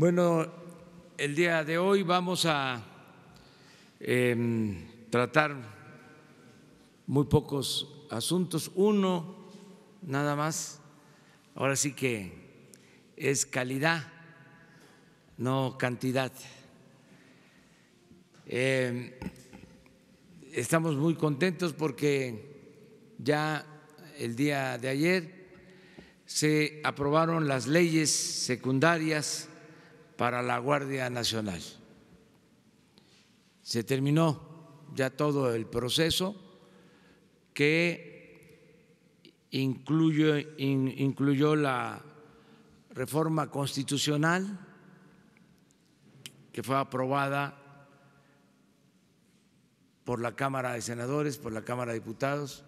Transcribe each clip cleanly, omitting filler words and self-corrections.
Bueno, el día de hoy vamos a tratar muy pocos asuntos, uno nada más. Ahora sí que es calidad, no cantidad. Estamos muy contentos porque ya el día de ayer se aprobaron las leyes secundarias para la Guardia Nacional. Se terminó ya todo el proceso que incluyó la reforma constitucional que fue aprobada por la Cámara de Senadores, por la Cámara de Diputados,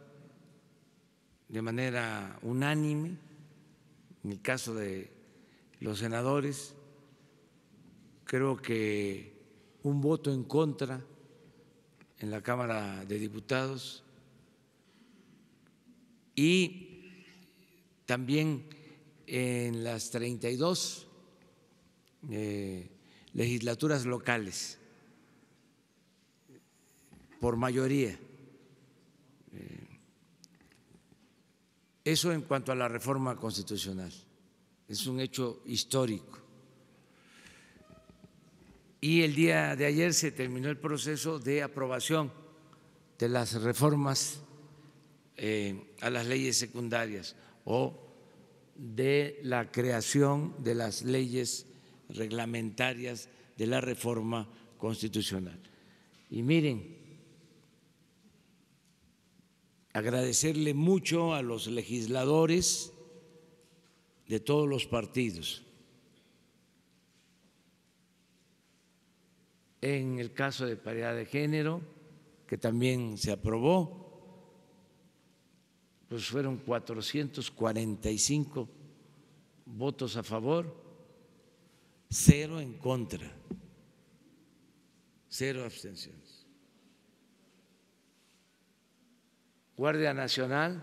de manera unánime, en el caso de los senadores, creo que un voto en contra en la Cámara de Diputados y también en las 32 legislaturas locales por mayoría. Eso en cuanto a la reforma constitucional, es un hecho histórico. Y el día de ayer se terminó el proceso de aprobación de las reformas a las leyes secundarias o de la creación de las leyes reglamentarias de la reforma constitucional. Y miren, agradecerle mucho a los legisladores de todos los partidos. En el caso de paridad de género, que también se aprobó, pues fueron 445 votos a favor, 0 en contra, 0 abstenciones. Guardia Nacional,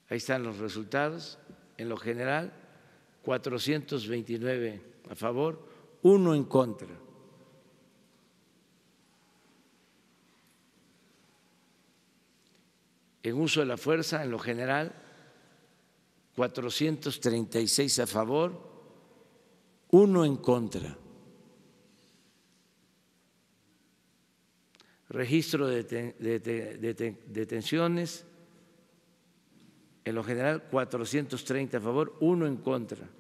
ahí están los resultados, en lo general 429 a favor, 1 en contra. En uso de la fuerza, en lo general, 436 a favor, 1 en contra. Registro de detenciones, en lo general 430 a favor, 1 en contra.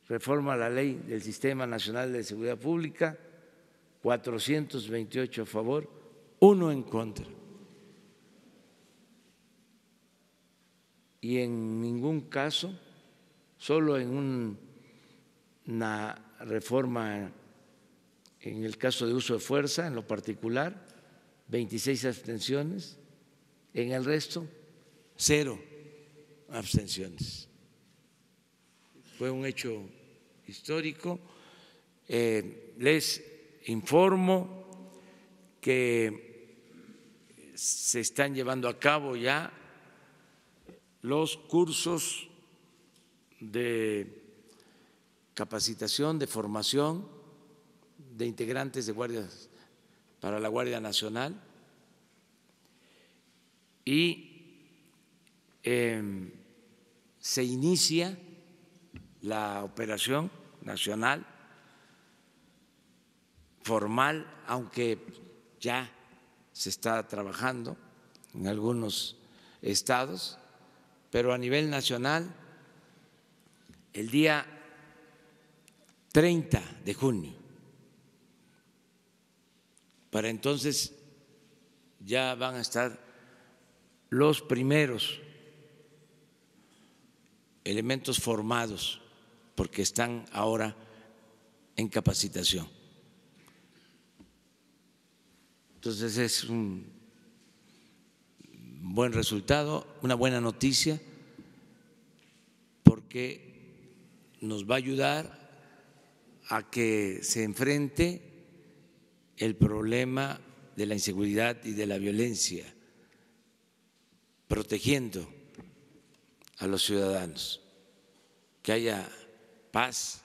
Reforma a la Ley del Sistema Nacional de Seguridad Pública, 428 a favor, 1 en contra. Y en ningún caso, solo en una reforma en el caso de uso de fuerza, en lo particular, 26 abstenciones, en el resto, 0 abstenciones. Fue un hecho histórico. Les informo que se están llevando a cabo ya los cursos de capacitación, de formación de integrantes de guardias para la Guardia Nacional y se inicia la operación nacional formal, aunque ya se está trabajando en algunos estados, pero a nivel nacional el día 30 de junio. Para entonces ya van a estar los primeros elementos formados, porque están ahora en capacitación. Entonces es un buen resultado, una buena noticia, porque nos va a ayudar a que se enfrente el problema de la inseguridad y de la violencia, protegiendo a los ciudadanos, que haya paz,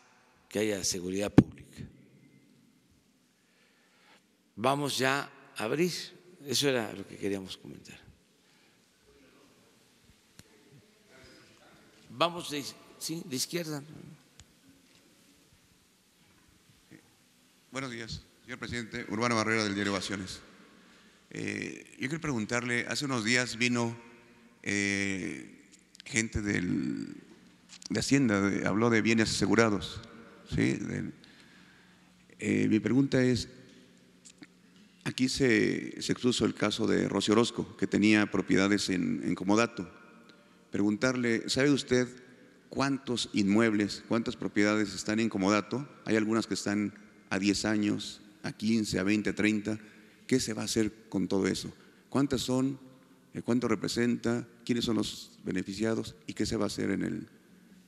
que haya seguridad pública. Vamos ya a abrir, eso era lo que queríamos comentar. Vamos de izquierda. Buenos días, señor presidente. Urbano Barrera, del diario Ovaciones. Yo quiero preguntarle, hace unos días vino gente de Hacienda, habló de bienes asegurados, ¿sí? Mi pregunta es, aquí se expuso el caso de Rocío Orozco, que tenía propiedades en comodato. Preguntarle, ¿sabe usted cuántos inmuebles, cuántas propiedades están en comodato? Hay algunas que están a 10 años, a 15, a 20, a 30. ¿Qué se va a hacer con todo eso? ¿Cuántas son? ¿Cuánto representa? ¿Quiénes son los beneficiados? ¿Y qué se va a hacer en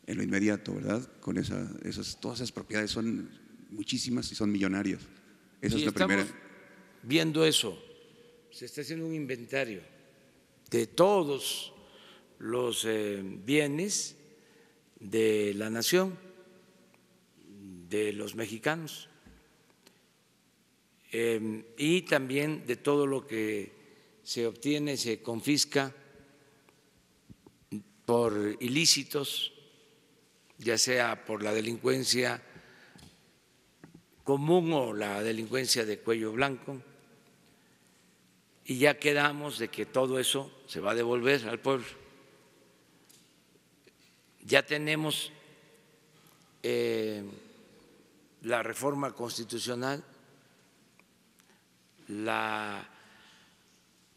lo inmediato, verdad? Con todas esas propiedades son muchísimas y son millonarias. Esa es la primera. Viendo eso, se está haciendo un inventario de todos los bienes de la nación, de los mexicanos, y también de todo lo que se obtiene, se confisca por ilícitos, ya sea por la delincuencia común o la delincuencia de cuello blanco, y ya quedamos de que todo eso se va a devolver al pueblo. Ya tenemos la reforma constitucional, la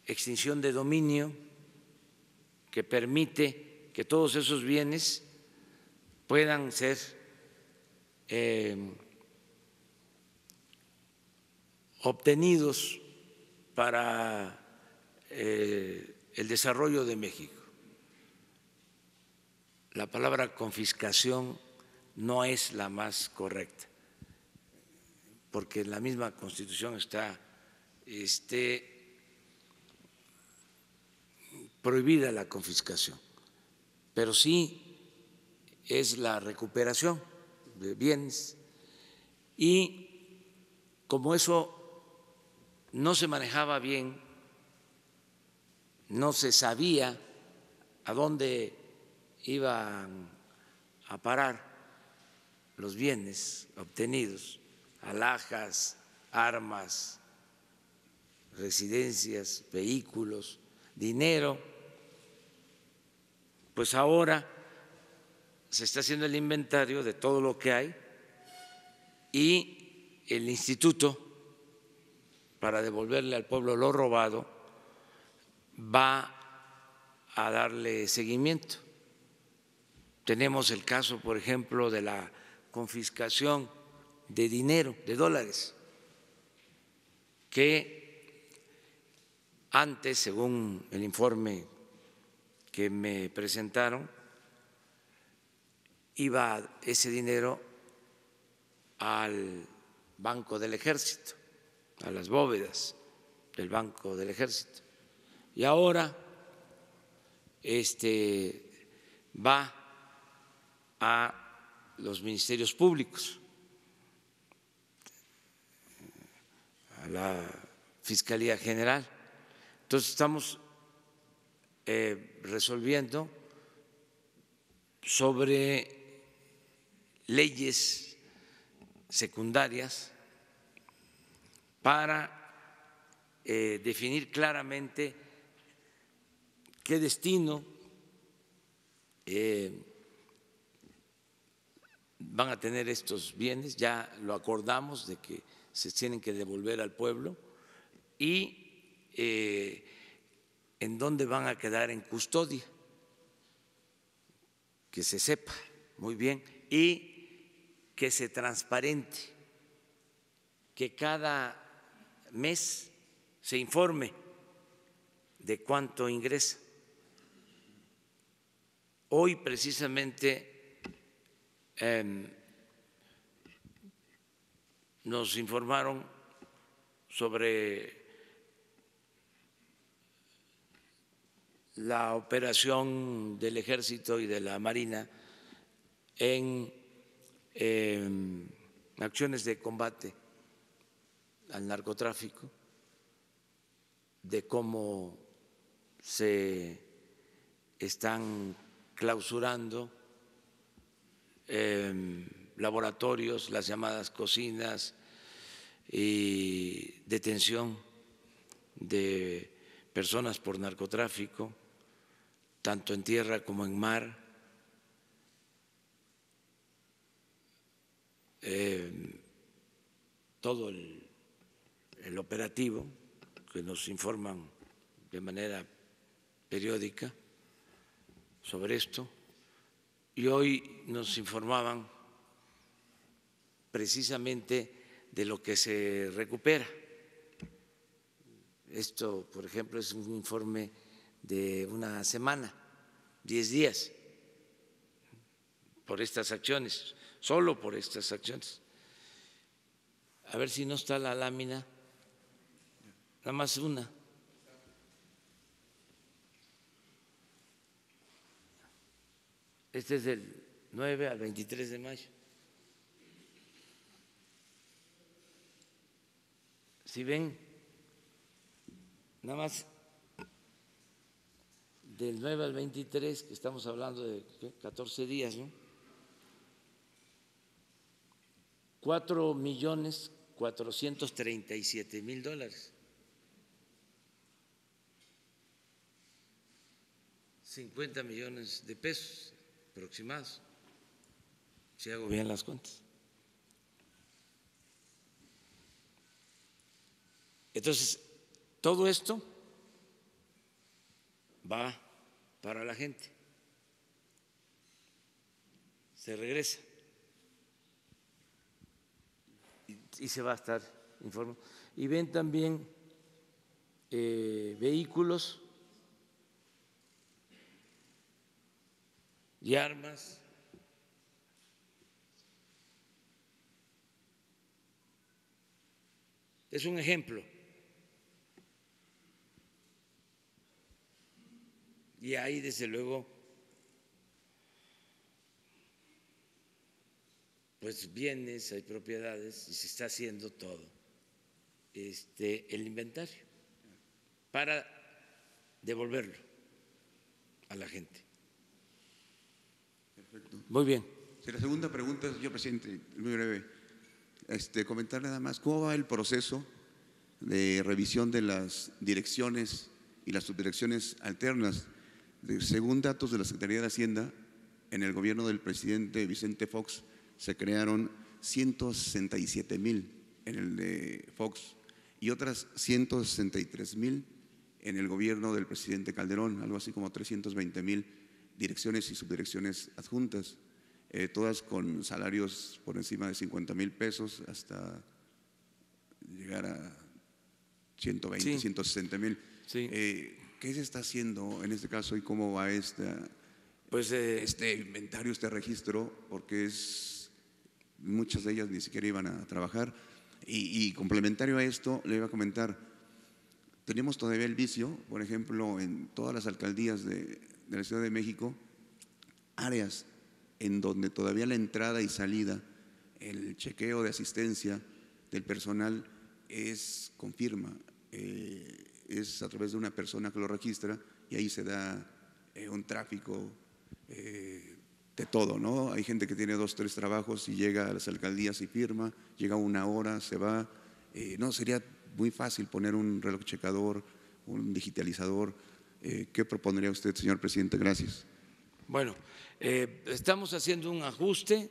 extinción de dominio, que permite que todos esos bienes puedan ser obtenidos para el desarrollo de México. La palabra confiscación no es la más correcta, porque en la misma Constitución está prohibida la confiscación, pero sí es la recuperación de bienes, y como eso no se manejaba bien, no se sabía a dónde iban a parar los bienes obtenidos, alhajas, armas, residencias, vehículos, dinero, pues ahora se está haciendo el inventario de todo lo que hay y el instituto, para devolverle al pueblo lo robado, va a darle seguimiento. Tenemos el caso, por ejemplo, de la confiscación de dinero, de dólares, que antes, según el informe que me presentaron, iba ese dinero al Banco del Ejército, a las bóvedas del Banco del Ejército, y ahora va a los ministerios públicos, a la Fiscalía General. Entonces estamos resolviendo sobre leyes secundarias para definir claramente qué destino van a tener estos bienes. Ya lo acordamos de que se tienen que devolver al pueblo, y en dónde van a quedar en custodia, que se sepa muy bien y que se transparente, que cada mes se informe de cuánto ingresa. Hoy precisamente nos informaron sobre la operación del Ejército y de la Marina en acciones de combate al narcotráfico, de cómo se están clausurando laboratorios, las llamadas cocinas y detención de personas por narcotráfico, tanto en tierra como en mar. Todo el operativo que nos informan de manera periódica sobre esto, y hoy nos informaban precisamente de lo que se recupera. Esto, por ejemplo, es un informe de una semana, 10 días, por estas acciones, solo por estas acciones. A ver si no está la lámina, nada más una. Este es del 9 al 23 de mayo. Si ven, nada más del 9 al 23, que estamos hablando de 14 días, ¿no? 4.437.000 dólares. 50 millones de pesos aproximados, si hago bien las cuentas. Entonces, todo esto va para la gente, se regresa y se va a estar informando. Y ven también vehículos y armas. Es un ejemplo. Y hay, desde luego, pues bienes, hay propiedades, y se está haciendo todo el inventario para devolverlo a la gente. Perfecto. Muy bien. Sí, la segunda pregunta, señor presidente, muy breve. Comentar nada más, ¿cómo va el proceso de revisión de las direcciones y las subdirecciones alternas? Según datos de la Secretaría de Hacienda, en el gobierno del presidente Vicente Fox se crearon 167,000 en el de Fox y otras 163,000 en el gobierno del presidente Calderón, algo así como 320,000 direcciones y subdirecciones adjuntas, todas con salarios por encima de 50,000 pesos hasta llegar a 120, Sí. 160,000. Sí. ¿Qué se está haciendo en este caso y cómo va Pues este inventario, este registro? Porque muchas de ellas ni siquiera iban a trabajar. Y complementario a esto, le iba a comentar, tenemos todavía el vicio, por ejemplo, en todas las alcaldías de la Ciudad de México, áreas en donde todavía la entrada y salida, el chequeo de asistencia del personal es con firma, es a través de una persona que lo registra y ahí se da un tráfico de todo, ¿no? Hay gente que tiene 2, 3 trabajos y llega a las alcaldías y firma, llega una hora, se va. No, sería muy fácil poner un reloj checador, un digitalizador. ¿Qué propondría usted, señor presidente? Gracias. Bueno, estamos haciendo un ajuste,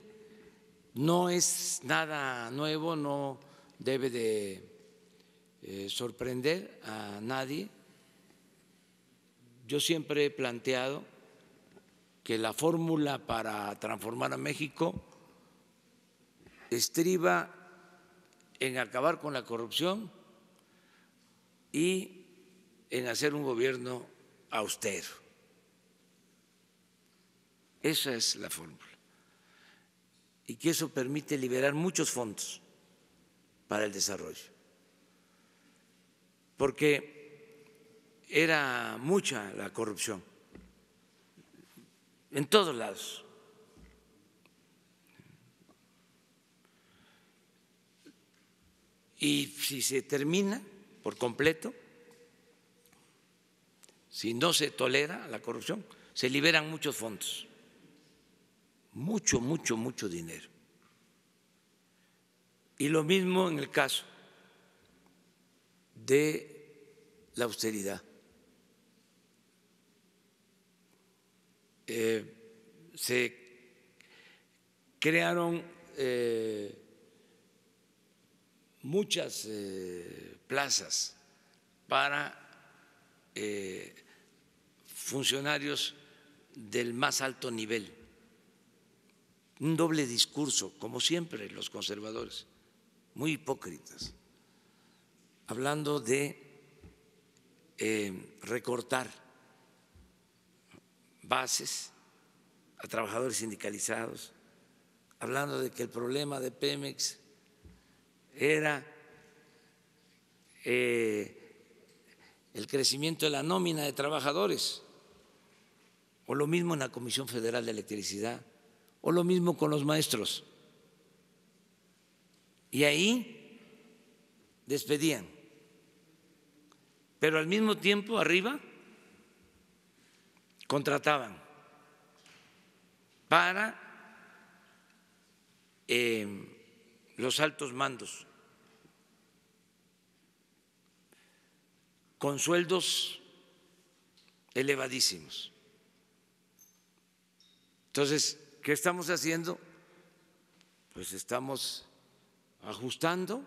no es nada nuevo, no debe de sorprender a nadie. Yo siempre he planteado que la fórmula para transformar a México estriba en acabar con la corrupción y en hacer un gobierno austero. Esa es la fórmula. Y que eso permite liberar muchos fondos para el desarrollo. Porque era mucha la corrupción en todos lados. Y si se termina por completo, si no se tolera la corrupción, se liberan muchos fondos, mucho dinero. Y lo mismo en el caso de la austeridad. Se crearon muchas plazas para funcionarios del más alto nivel, un doble discurso, como siempre los conservadores, muy hipócritas, hablando de recortar bases a trabajadores sindicalizados, hablando de que el problema de Pemex era el crecimiento de la nómina de trabajadores, o lo mismo en la Comisión Federal de Electricidad, o lo mismo con los maestros. Y ahí despedían, pero al mismo tiempo arriba contrataban para los altos mandos con sueldos elevadísimos. Entonces, ¿qué estamos haciendo? Pues estamos ajustando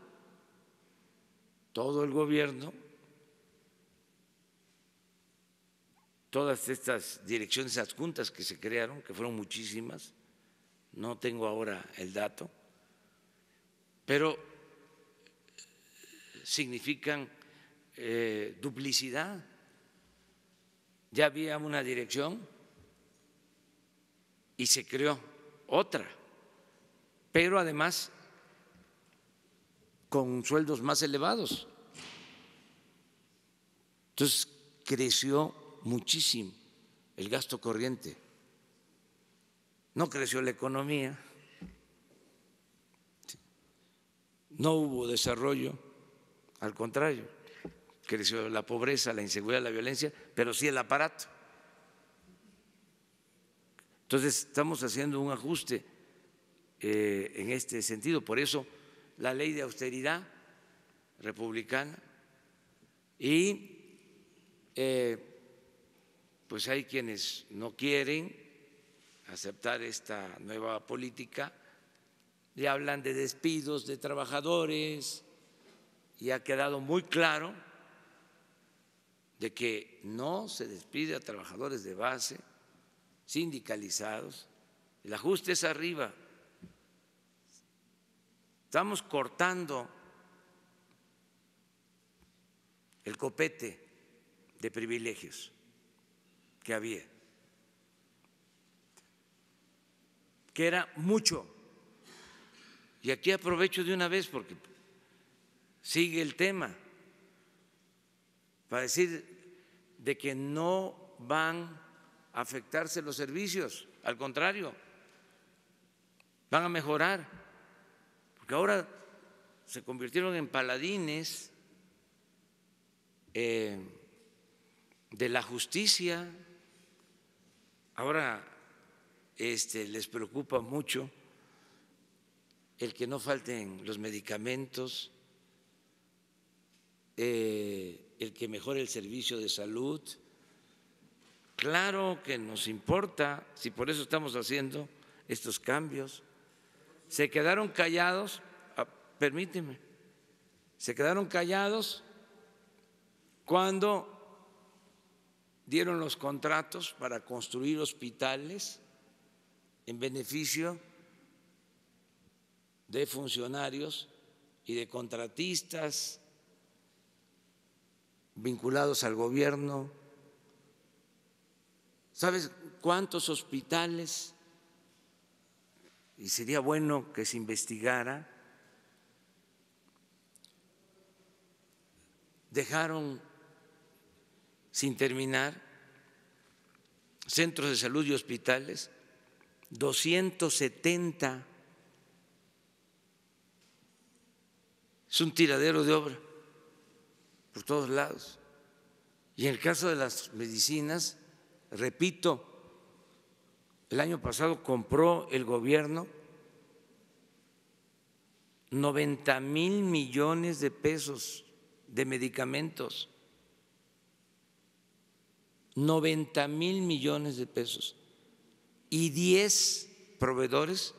todo el gobierno, todas estas direcciones adjuntas que se crearon, que fueron muchísimas, no tengo ahora el dato, pero significan duplicidad. Ya había una dirección y se creó otra, pero además con sueldos más elevados. Entonces creció muchísimo el gasto corriente, no creció la economía, no hubo desarrollo, al contrario, creció la pobreza, la inseguridad, la violencia, pero sí el aparato. Entonces estamos haciendo un ajuste en este sentido, por eso la ley de austeridad republicana y pues hay quienes no quieren aceptar esta nueva política y hablan de despidos de trabajadores y ha quedado muy claro de que no se despide a trabajadores de base sindicalizados, el ajuste es arriba. Estamos cortando el copete de privilegios que había, que era mucho. Y aquí aprovecho de una vez porque sigue el tema para decir de que no van a afectarse los servicios, al contrario, van a mejorar, porque ahora se convirtieron en paladines de la justicia. Ahora les preocupa mucho el que no falten los medicamentos, el que mejore el servicio de salud. Claro que nos importa, si por eso estamos haciendo estos cambios. Se quedaron callados, permíteme, se quedaron callados cuando dieron los contratos para construir hospitales en beneficio de funcionarios y de contratistas vinculados al gobierno. ¿Sabes cuántos hospitales? Y sería bueno que se investigara. Dejaron sin terminar, centros de salud y hospitales, 270. Es un tiradero de obra por todos lados. Y en el caso de las medicinas, repito, el año pasado compró el gobierno 90,000 millones de pesos de medicamentos, 90,000 millones de pesos, y 10 proveedores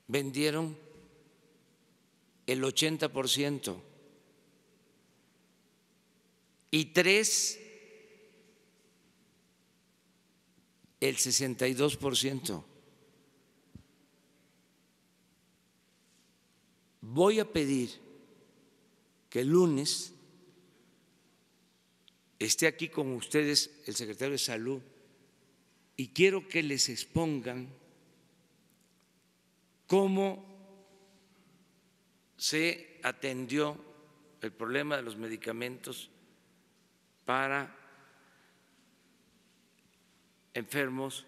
vendieron el 80% y 3 el 62%. Voy a pedir que el lunes esté aquí con ustedes el secretario de Salud y quiero que les expongan cómo se atendió el problema de los medicamentos para enfermos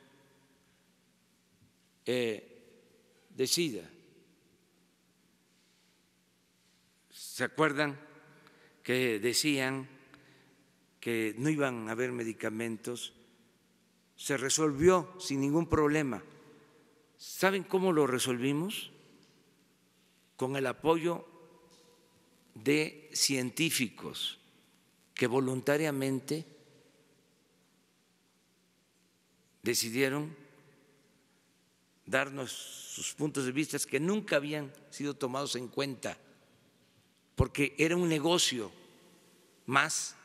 de SIDA. ¿Se acuerdan que decían que no iban a haber medicamentos? Se resolvió sin ningún problema. ¿Saben cómo lo resolvimos? Con el apoyo de científicos que voluntariamente decidieron darnos sus puntos de vista que nunca habían sido tomados en cuenta, porque era un negocio más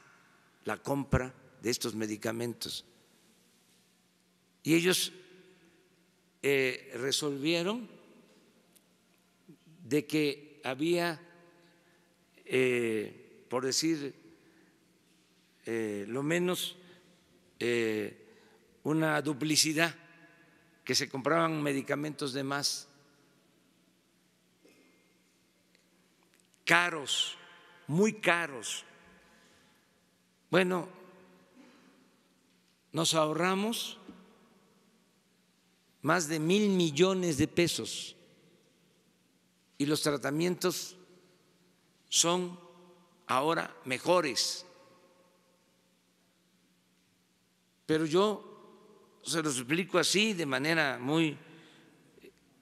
la compra de estos medicamentos. Y ellos resolvieron de que había, por decir lo menos, una duplicidad, que se compraban medicamentos de más, caros, muy caros. Bueno, nos ahorramos más de 1,000 millones de pesos y los tratamientos son ahora mejores. Pero yo se los explico así de manera muy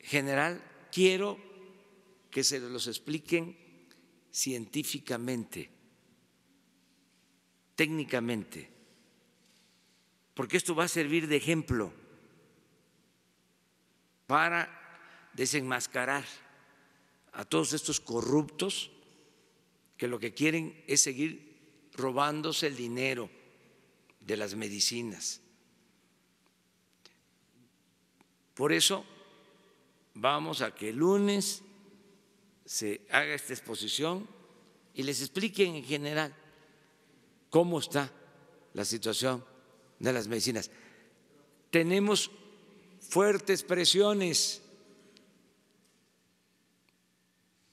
general, quiero que se los expliquen científicamente, técnicamente, porque esto va a servir de ejemplo para desenmascarar a todos estos corruptos que lo que quieren es seguir robándose el dinero de las medicinas. Por eso vamos a que el lunes se haga esta exposición y les expliquen en general cómo está la situación de las medicinas. Tenemos fuertes presiones,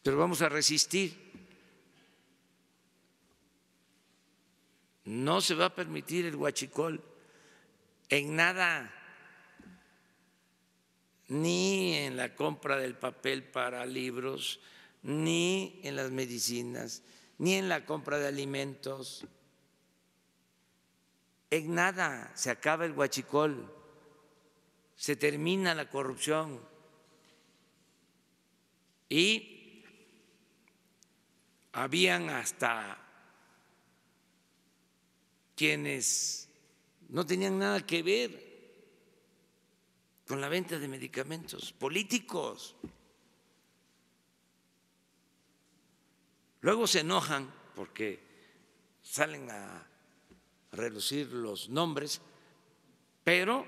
pero vamos a resistir. No se va a permitir el huachicol en nada, ni en la compra del papel para libros, ni en las medicinas, ni en la compra de alimentos. En nada se acaba el huachicol, se termina la corrupción. Y habían hasta quienes no tenían nada que ver con la venta de medicamentos, políticos. Luego se enojan porque salen a relucir los nombres, pero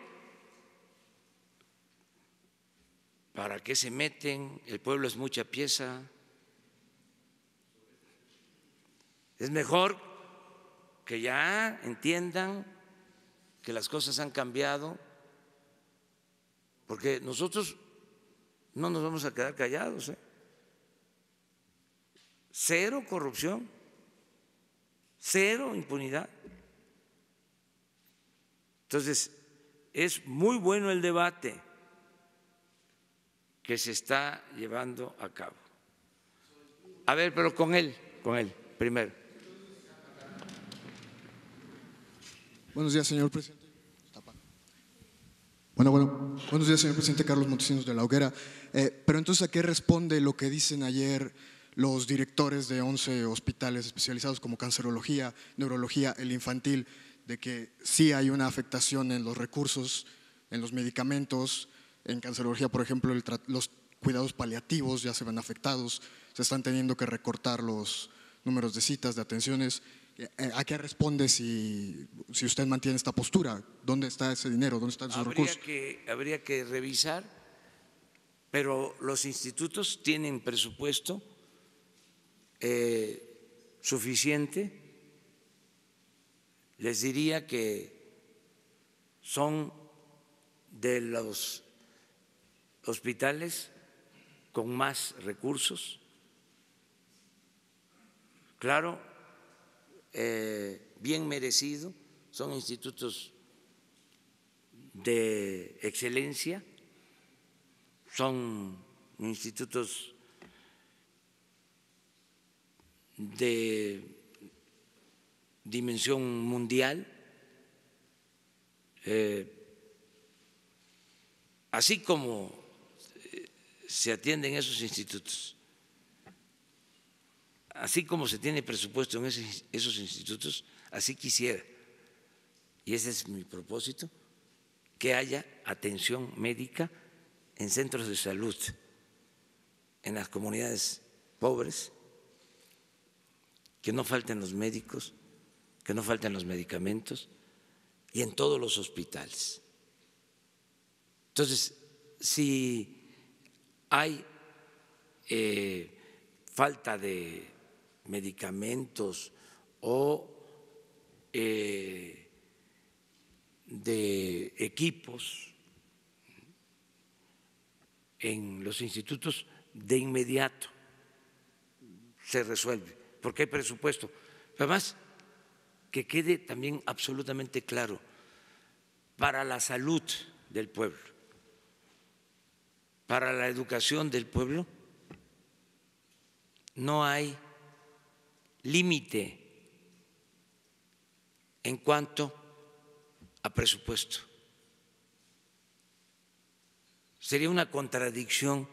¿para qué se meten? El pueblo es mucha pieza. Es mejor que ya entiendan que las cosas han cambiado, porque nosotros no nos vamos a quedar callados. Cero corrupción, cero impunidad. Entonces, es muy bueno el debate que se está llevando a cabo. A ver, pero con él primero. Buenos días, señor presidente. Buenos días, señor presidente. Carlos Montesinos de La Hoguera. Pero entonces, ¿a qué responde lo que dicen ayer los directores de 11 hospitales especializados como cancerología, neurología, el infantil, de que sí hay una afectación en los recursos, en los medicamentos? En cancerología, por ejemplo, los cuidados paliativos ya se ven afectados, se están teniendo que recortar los números de citas, de atenciones. ¿A qué responde si usted mantiene esta postura? ¿Dónde está ese dinero? ¿Dónde están esos recursos? Habría que revisar, pero los institutos tienen presupuesto suficiente. Les diría que son de los hospitales con más recursos. Claro, bien merecido, son institutos de excelencia, son institutos de dimensión mundial, así como se atienden esos institutos, así como se tiene presupuesto en esos institutos, así quisiera, y ese es mi propósito, que haya atención médica en centros de salud, en las comunidades pobres, que no falten los médicos, que no falten los medicamentos, y en todos los hospitales. Entonces, si hay falta de medicamentos o de equipos en los institutos, de inmediato se resuelve, porque hay presupuesto. Además, que quede también absolutamente claro, para la salud del pueblo, para la educación del pueblo, no hay límite en cuanto a presupuesto. Sería una contradicción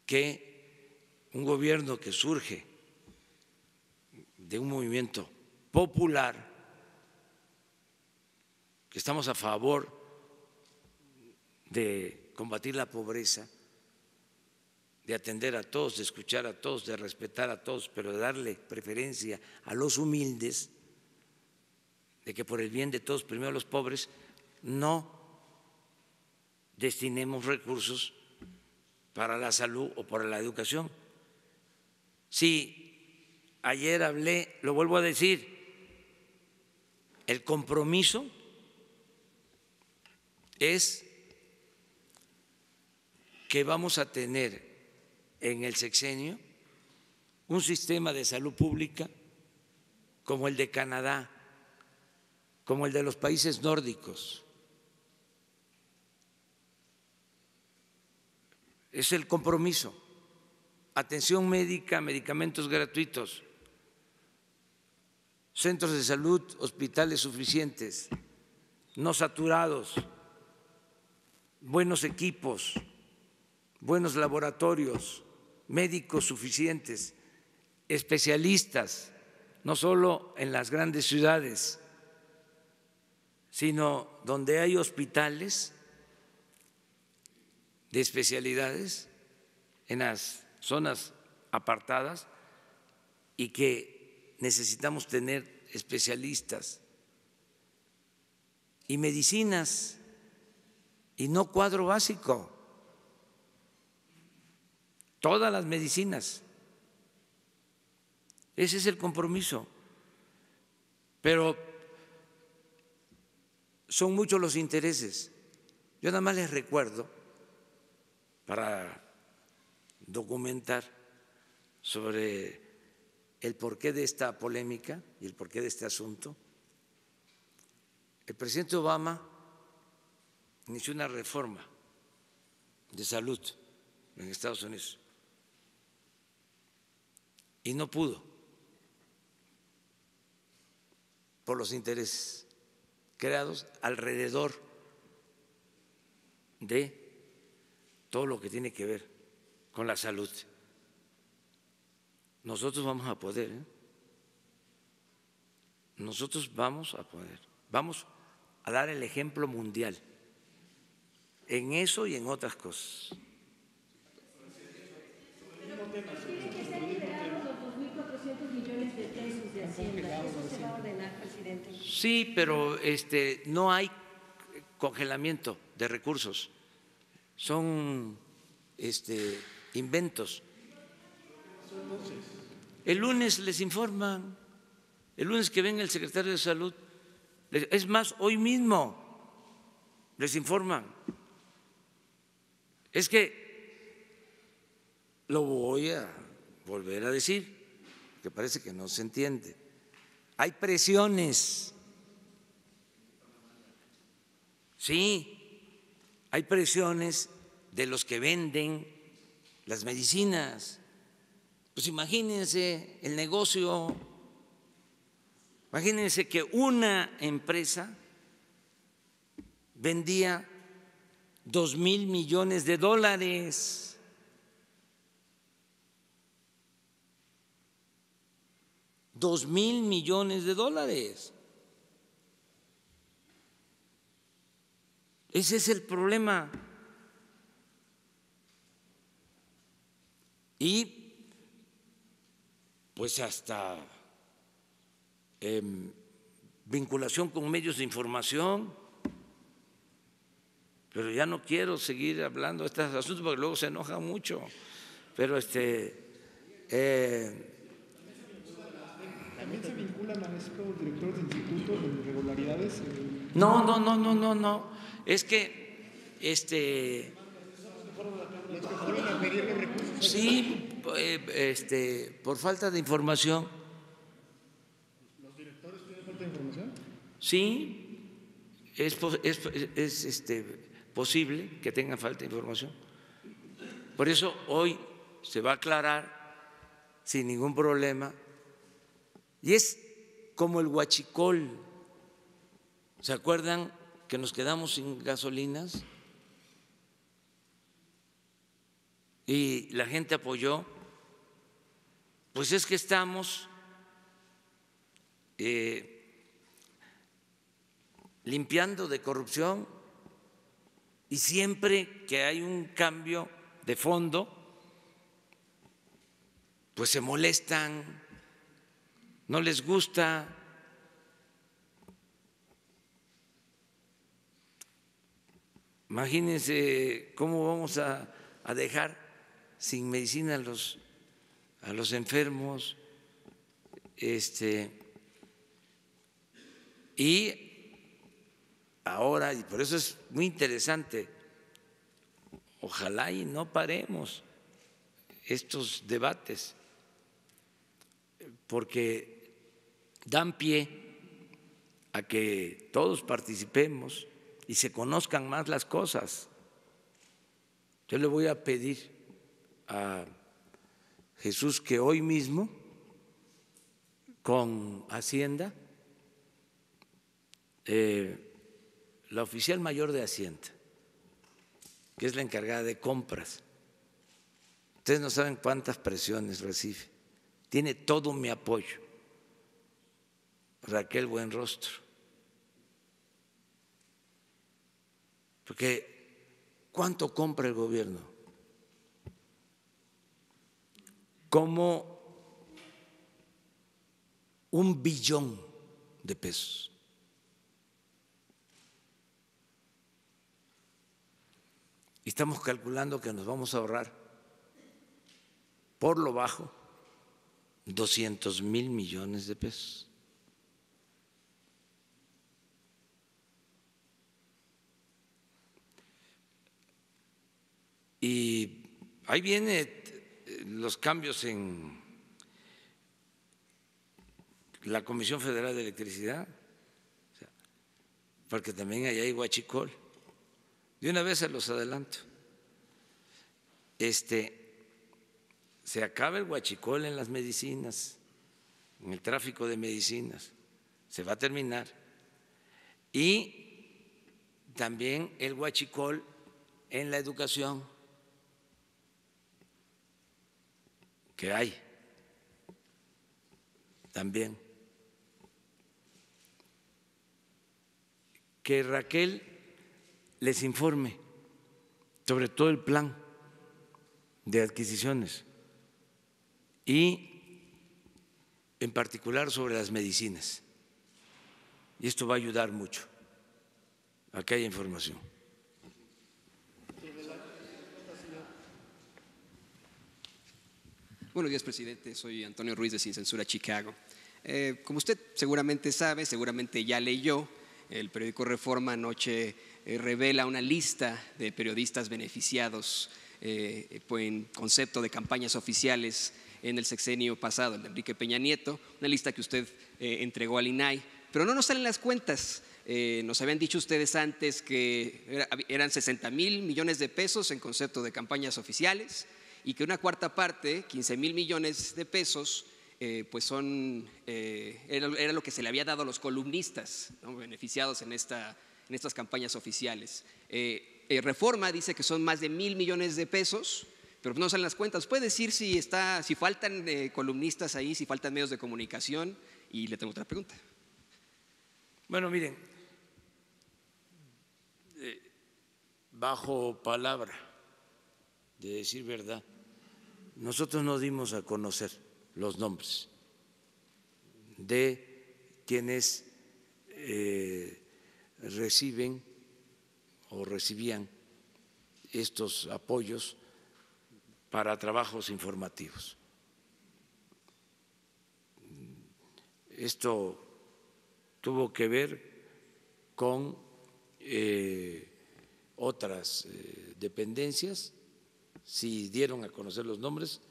que un gobierno que surge de un movimiento popular, que estamos a favor de combatir la pobreza, de atender a todos, de escuchar a todos, de respetar a todos, pero de darle preferencia a los humildes, de que por el bien de todos, primero los pobres, no destinemos recursos para la salud o para la educación. Sí, ayer hablé, lo vuelvo a decir, el compromiso es que vamos a tener en el sexenio un sistema de salud pública como el de Canadá, como el de los países nórdicos. Es el compromiso. Atención médica, medicamentos gratuitos, centros de salud, hospitales suficientes, no saturados, buenos equipos, buenos laboratorios, médicos suficientes, especialistas, no solo en las grandes ciudades, sino donde hay hospitales de especialidades en las zonas apartadas y que necesitamos tener especialistas y medicinas y no cuadro básico, todas las medicinas. Ese es el compromiso. Pero son muchos los intereses. Yo nada más les recuerdo, para documentar sobre el porqué de esta polémica y el porqué de este asunto. El presidente Obama inició una reforma de salud en Estados Unidos y no pudo por los intereses creados alrededor de todo lo que tiene que ver con la salud. Nosotros vamos a poder, nosotros vamos a poder, vamos a dar el ejemplo mundial en eso y en otras cosas. Tiene que ser liberados los 2.400 millones de pesos de Hacienda. ¿Eso se va a ordenar, presidente? Sí, pero no hay congelamiento de recursos, son inventos. El lunes les informan, el lunes que venga el secretario de Salud, es más, hoy mismo les informan. Es que lo voy a volver a decir, que parece que no se entiende. Hay presiones, sí, hay presiones de los que venden las medicinas. Pues imagínense el negocio, imagínense que una empresa vendía 2,000 millones de dólares. $2,000 millones. Ese es el problema. Y pues hasta vinculación con medios de información, pero ya no quiero seguir hablando de estos asuntos porque luego se enoja mucho, pero ¿También se vincula, maestro, director del instituto de irregularidades? No, es que ¿Los que fueron a pedir los recursos? sí, por falta de información. ¿Los directores tienen falta de información? Sí, es posible que tengan falta de información. Por eso hoy se va a aclarar sin ningún problema. Y es como el huachicol. ¿Se acuerdan que nos quedamos sin gasolinas? Y la gente apoyó. Pues es que estamos limpiando de corrupción y siempre que hay un cambio de fondo, pues se molestan, no les gusta. Imagínense cómo vamos a dejar sin medicina a los enfermos. Y ahora, y por eso es muy interesante, ojalá y no paremos estos debates, porque dan pie a que todos participemos y se conozcan más las cosas. Yo le voy a pedir a Jesús que hoy mismo con Hacienda, la oficial mayor de Hacienda, que es la encargada de compras, ustedes no saben cuántas presiones recibe, tiene todo mi apoyo, Raquel Buenrostro, porque ¿cuánto compra el gobierno? Como 1 billón de pesos. Y estamos calculando que nos vamos a ahorrar por lo bajo 200,000 millones de pesos. Y ahí vienen los cambios en la Comisión Federal de Electricidad, porque también allá hay huachicol. De una vez se los adelanto. Se acaba el huachicol en las medicinas, en el tráfico de medicinas, se va a terminar. Y también el huachicol en la educación, que hay también. Que Raquel les informe sobre todo el plan de adquisiciones y en particular sobre las medicinas. Y esto va a ayudar mucho a que haya información. Buenos días, presidente. Soy Antonio Ruiz de Sin Censura Chicago. Como usted seguramente sabe, seguramente ya leyó, el periódico Reforma anoche revela una lista de periodistas beneficiados en concepto de campañas oficiales en el sexenio pasado, el de Enrique Peña Nieto, una lista que usted entregó al INAI, pero no nos salen las cuentas. Nos habían dicho ustedes antes que eran 60,000 millones de pesos en concepto de campañas oficiales y que una cuarta parte, 15,000 millones de pesos, pues era lo que se le había dado a los columnistas, ¿no?, beneficiados en estas campañas oficiales. Reforma dice que son más de 1,000 millones de pesos, pero no salen las cuentas. ¿Puede decir si faltan columnistas ahí, si faltan medios de comunicación? Y le tengo otra pregunta. Bueno, miren, bajo palabra de decir verdad, nosotros no dimos a conocer los nombres de quienes reciben o recibían estos apoyos para trabajos informativos. Esto tuvo que ver con otras dependencias. Si dieron a conocer los nombres,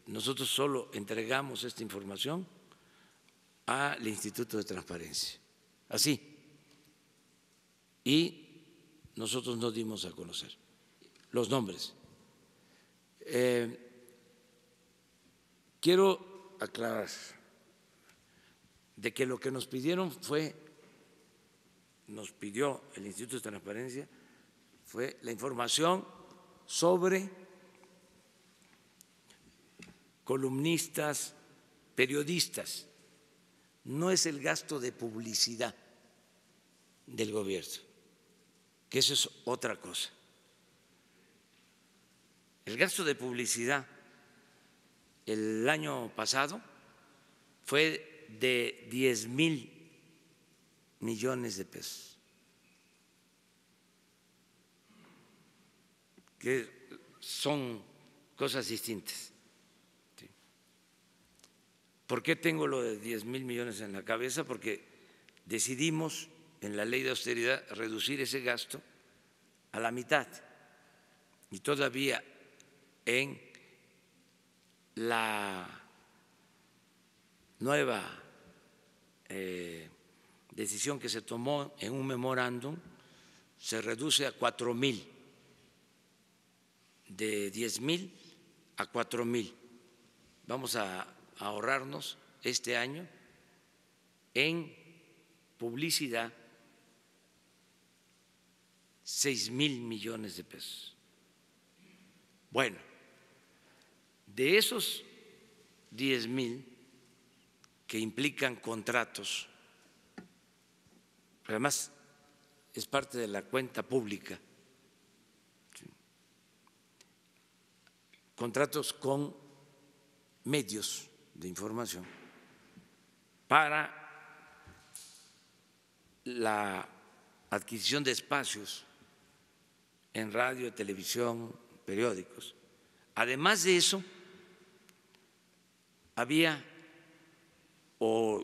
nosotros solo entregamos esta información al Instituto de Transparencia, así, y nosotros no dimos a conocer los nombres. Quiero aclarar de que lo que nos pidieron nos pidió el Instituto de Transparencia fue la información sobre columnistas, periodistas. No es el gasto de publicidad del gobierno, que eso es otra cosa. El gasto de publicidad el año pasado fue de 10,000 millones de pesos, que son cosas distintas. ¿Por qué tengo lo de 10,000 millones en la cabeza? Porque decidimos en la ley de austeridad reducir ese gasto a la mitad y todavía en la nueva decisión que se tomó en un memorándum se reduce a 4,000, de 10,000 a 4,000. Vamos a ahorrarnos este año en publicidad 6,000 millones de pesos. Bueno, de esos 10,000 que implican contratos, además es parte de la cuenta pública, contratos con medios de información para la adquisición de espacios en radio, televisión, periódicos. Además de eso, había o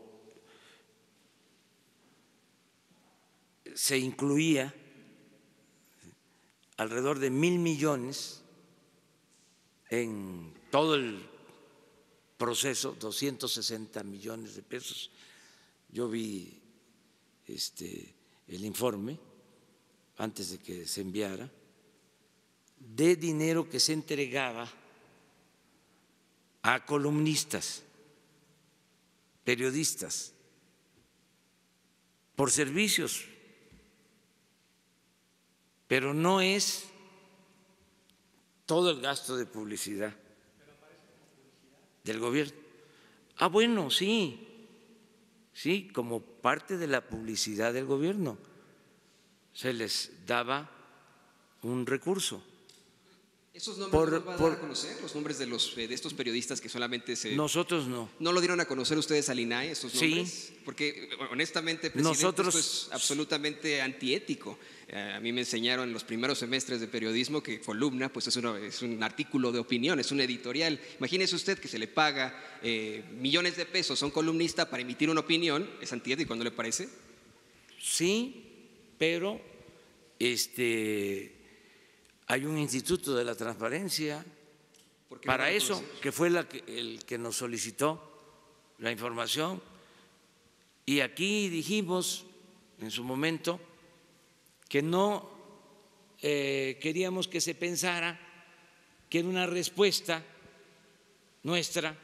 se incluía alrededor de 1,000 millones en todo el proceso, 260 millones de pesos. Yo vi el informe antes de que se enviara, de dinero que se entregaba a columnistas, periodistas, por servicios, pero no es todo el gasto de publicidad del gobierno. Ah, bueno, sí, sí, como parte de la publicidad del gobierno se les daba un recurso. ¿Esos nombres no los va a dar a conocer? ¿Los nombres de estos periodistas que solamente se… Nosotros no. ¿No lo dieron a conocer ustedes al INAI, esos nombres? Sí. Porque honestamente, presidente, Nosotros, esto es absolutamente antiético. A mí me enseñaron en los primeros semestres de periodismo que columna pues es un artículo de opinión, es un editorial. Imagínese usted que se le paga millones de pesos a un columnista para emitir una opinión. ¿Es antiético, no le parece? Sí, pero hay un instituto de la transparencia para eso, que fue el que nos solicitó la información. Y aquí dijimos en su momento que no queríamos que se pensara que era una respuesta nuestra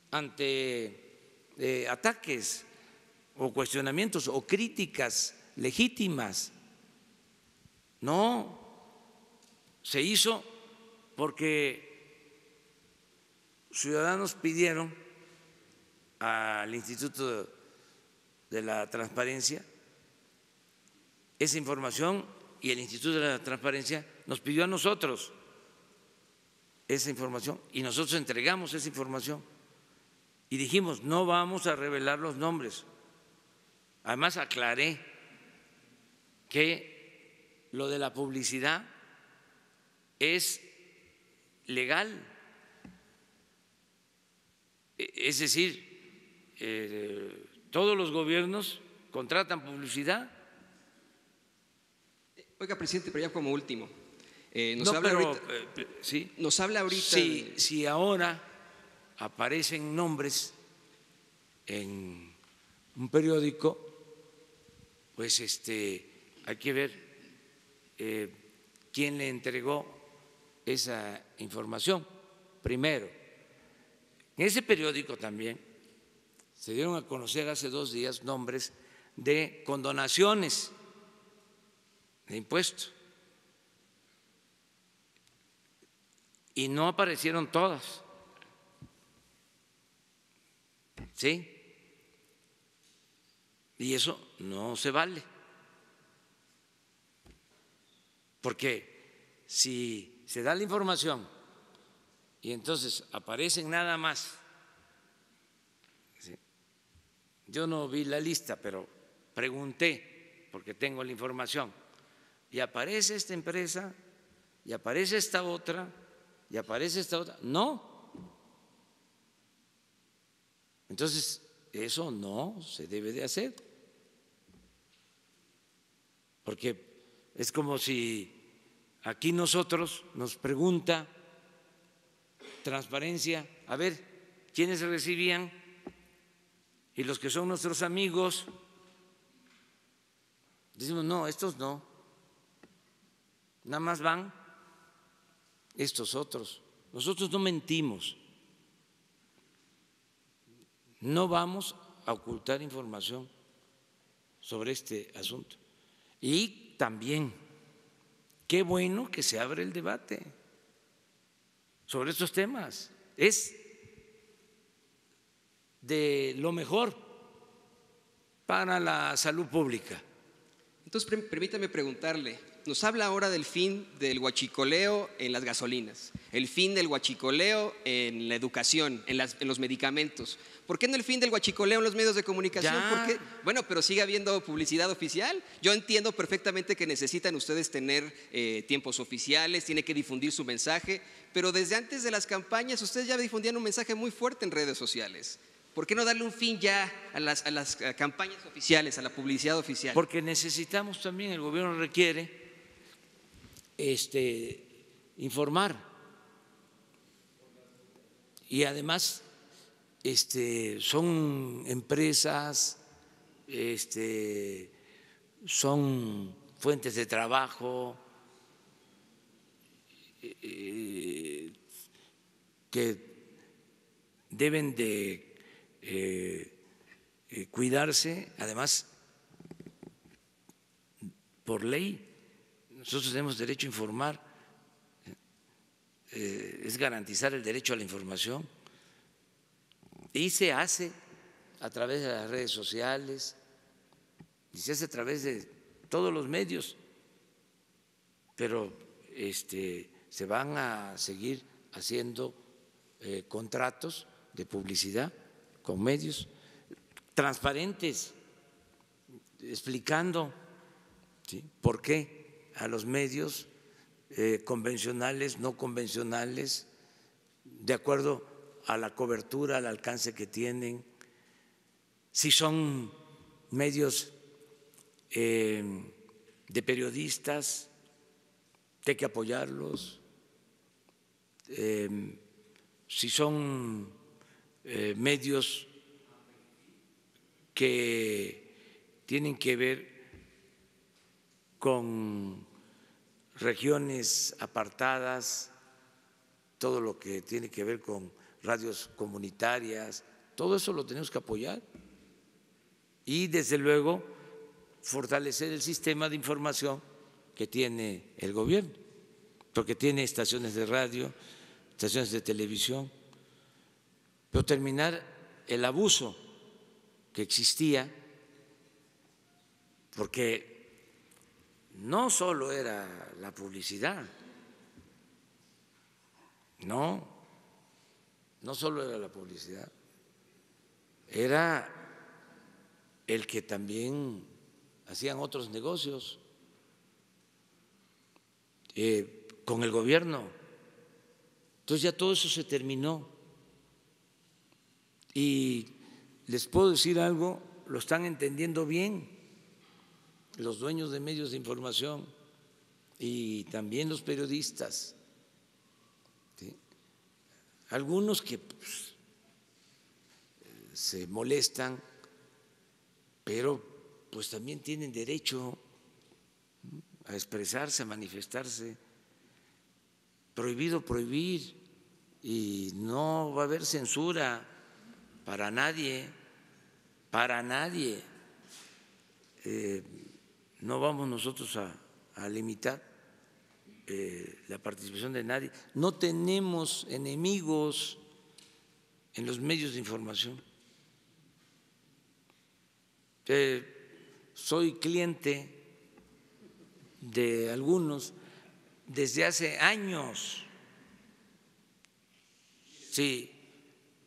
ante ataques o cuestionamientos o críticas legítimas. No, se hizo porque ciudadanos pidieron al Instituto de la Transparencia esa información y el Instituto de la Transparencia nos pidió a nosotros esa información y nosotros entregamos esa información y dijimos no vamos a revelar los nombres. Además aclaré que lo de la publicidad es legal, es decir, todos los gobiernos contratan publicidad. Oiga, presidente, pero ya como último, nos habla ahorita si ahora aparecen nombres en un periódico, pues hay que ver quién le entregó esa información primero. En ese periódico también se dieron a conocer hace 2 días nombres de condonaciones de impuestos y no aparecieron todas, ¿sí? Y eso no se vale. Porque si se da la información y entonces aparecen nada más, ¿sí? Yo no vi la lista, pero pregunté porque tengo la información, y aparece esta empresa, y aparece esta otra, y aparece esta otra. No. Entonces, eso no se debe de hacer, porque es como si aquí nosotros nos pregunta Transparencia, a ver, ¿quiénes recibían? Y los que son nuestros amigos, decimos, no, estos no, nada más van estos otros. Nosotros no mentimos, no vamos a ocultar información sobre este asunto. Y también, qué bueno que se abre el debate sobre estos temas. Es de lo mejor para la salud pública. Entonces, permítame preguntarle, nos habla ahora del fin del huachicoleo en las gasolinas, el fin del huachicoleo en la educación, en los medicamentos. ¿Por qué no el fin del huachicoleo en los medios de comunicación? ¿Por qué? Bueno, pero sigue habiendo publicidad oficial. Yo entiendo perfectamente que necesitan ustedes tener tiempos oficiales, tiene que difundir su mensaje, pero desde antes de las campañas ustedes ya difundían un mensaje muy fuerte en redes sociales. ¿Por qué no darle un fin ya a las campañas oficiales, a la publicidad oficial? Porque necesitamos también, el gobierno requiere informar y además son empresas, son fuentes de trabajo que deben de cuidarse. Además, por ley, nosotros tenemos derecho a informar, es garantizar el derecho a la información, y se hace a través de las redes sociales y se hace a través de todos los medios, pero se van a seguir haciendo contratos de publicidad con medios transparentes, explicando, ¿sí?, por qué a los medios convencionales, no convencionales, de acuerdo a la cobertura, al alcance que tienen, si son medios de periodistas, hay que apoyarlos, si son medios que tienen que ver con regiones apartadas, todo lo que tiene que ver con radios comunitarias, todo eso lo tenemos que apoyar y desde luego fortalecer el sistema de información que tiene el gobierno, porque tiene estaciones de radio, estaciones de televisión, pero terminar el abuso que existía, porque no solo era la publicidad, no solo era la publicidad, era el que también hacían otros negocios con el gobierno. Entonces ya todo eso se terminó y les puedo decir algo, lo están entendiendo bien los dueños de medios de información y también los periodistas, ¿sí? Algunos que se molestan, pero pues también tienen derecho a expresarse, a manifestarse. Prohibido prohibir y no va a haber censura para nadie, para nadie. No vamos nosotros a limitar la participación de nadie. No tenemos enemigos en los medios de información. Soy cliente de algunos desde hace años. Sí,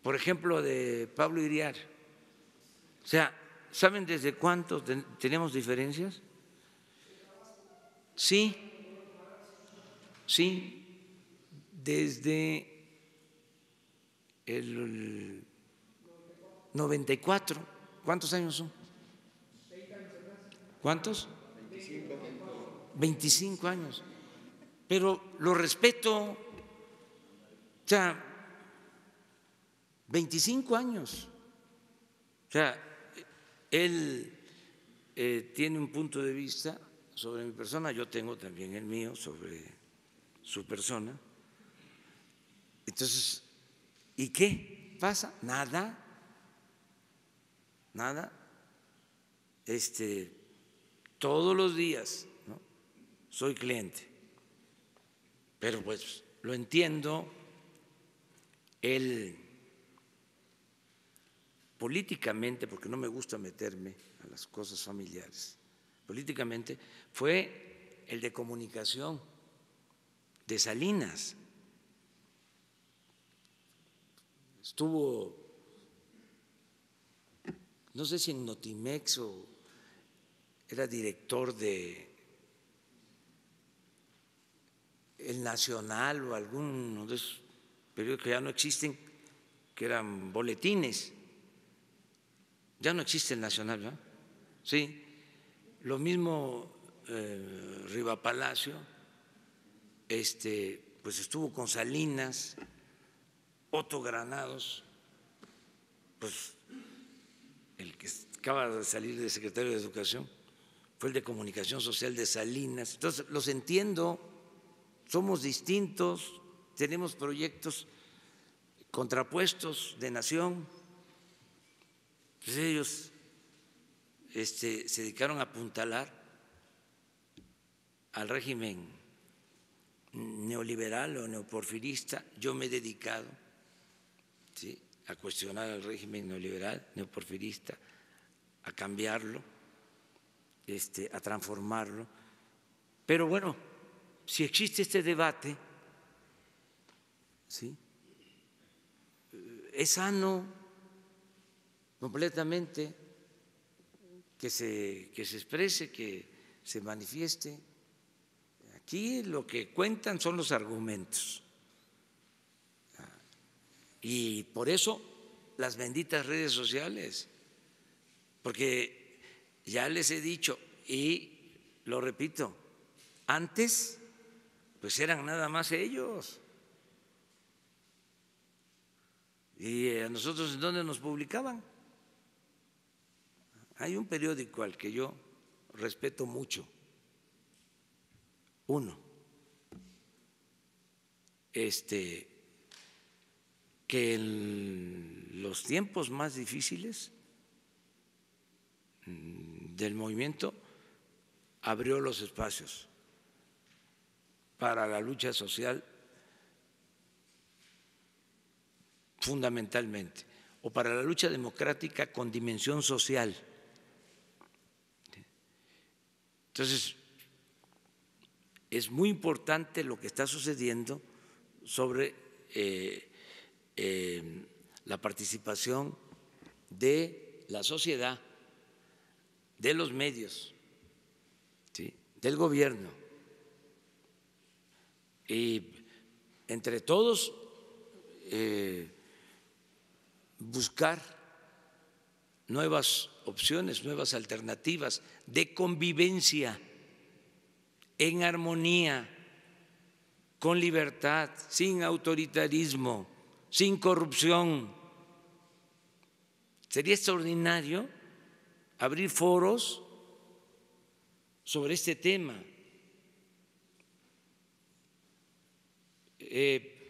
por ejemplo, de Pablo Iriar. O sea, ¿saben desde cuánto tenemos diferencias? Sí, desde el 94. ¿Cuántos años son? ¿Cuántos? 25 años. Pero lo respeto, o sea, 25 años. O sea, él tiene un punto de vista sobre mi persona, yo tengo también el mío sobre su persona. Entonces, ¿y qué pasa? Nada. Todos los días, ¿no?, soy cliente, pero pues lo entiendo. Él políticamente, porque no me gusta meterme a las cosas familiares, políticamente fue el de comunicación de Salinas. Estuvo, no sé si en Notimex o era director de El Nacional o alguno de esos periódicos que ya no existen, que eran boletines. Ya no existe El Nacional, ¿verdad? Sí. Lo mismo Riva Palacio, pues estuvo con Salinas Otto Granados, pues el que acaba de salir de secretario de Educación, fue el de Comunicación Social de Salinas. Entonces, los entiendo, somos distintos, tenemos proyectos contrapuestos de nación. Pues ellos se dedicaron a apuntalar al régimen neoliberal o neoporfirista. Yo me he dedicado, ¿sí?, a cuestionar al régimen neoliberal, neoporfirista, a cambiarlo, a transformarlo. Pero bueno, si existe este debate, ¿sí?, es sano completamente que se exprese, que se manifieste. Aquí lo que cuentan son los argumentos. Y por eso las benditas redes sociales, porque ya les he dicho y lo repito, antes pues eran nada más ellos. ¿Y a nosotros en dónde nos publicaban? Hay un periódico al que yo respeto mucho, uno, que en los tiempos más difíciles del movimiento abrió los espacios para la lucha social fundamentalmente, o para la lucha democrática con dimensión social. Entonces, es muy importante lo que está sucediendo sobre la participación de la sociedad, de los medios, ¿sí?, del gobierno, y entre todos buscar nuevas opciones, nuevas alternativas de convivencia en armonía, con libertad, sin autoritarismo, sin corrupción. Sería extraordinario abrir foros sobre este tema,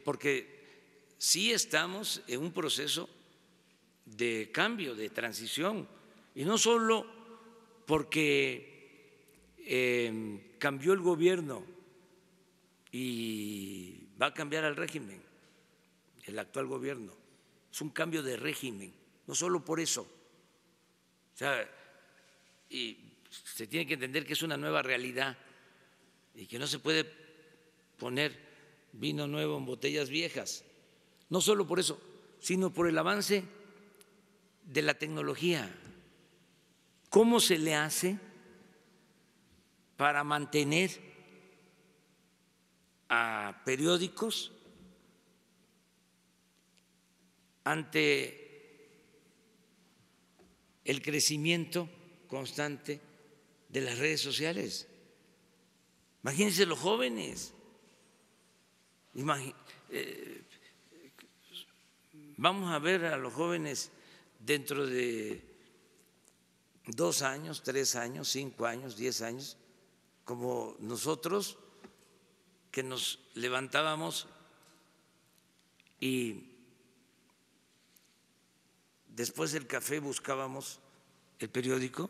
porque sí estamos en un proceso de cambio, de transición, y no solo porque cambió el gobierno y va a cambiar el régimen, el actual gobierno, es un cambio de régimen, no solo por eso. O sea, y se tiene que entender que es una nueva realidad y que no se puede poner vino nuevo en botellas viejas, no solo por eso, sino por el avance de la tecnología. ¿Cómo se le hace para mantener a periódicos ante el crecimiento constante de las redes sociales? Imagínense los jóvenes. Vamos a ver a los jóvenes dentro de 2 años, 3 años, 5 años, 10 años, como nosotros que nos levantábamos y después del café buscábamos el periódico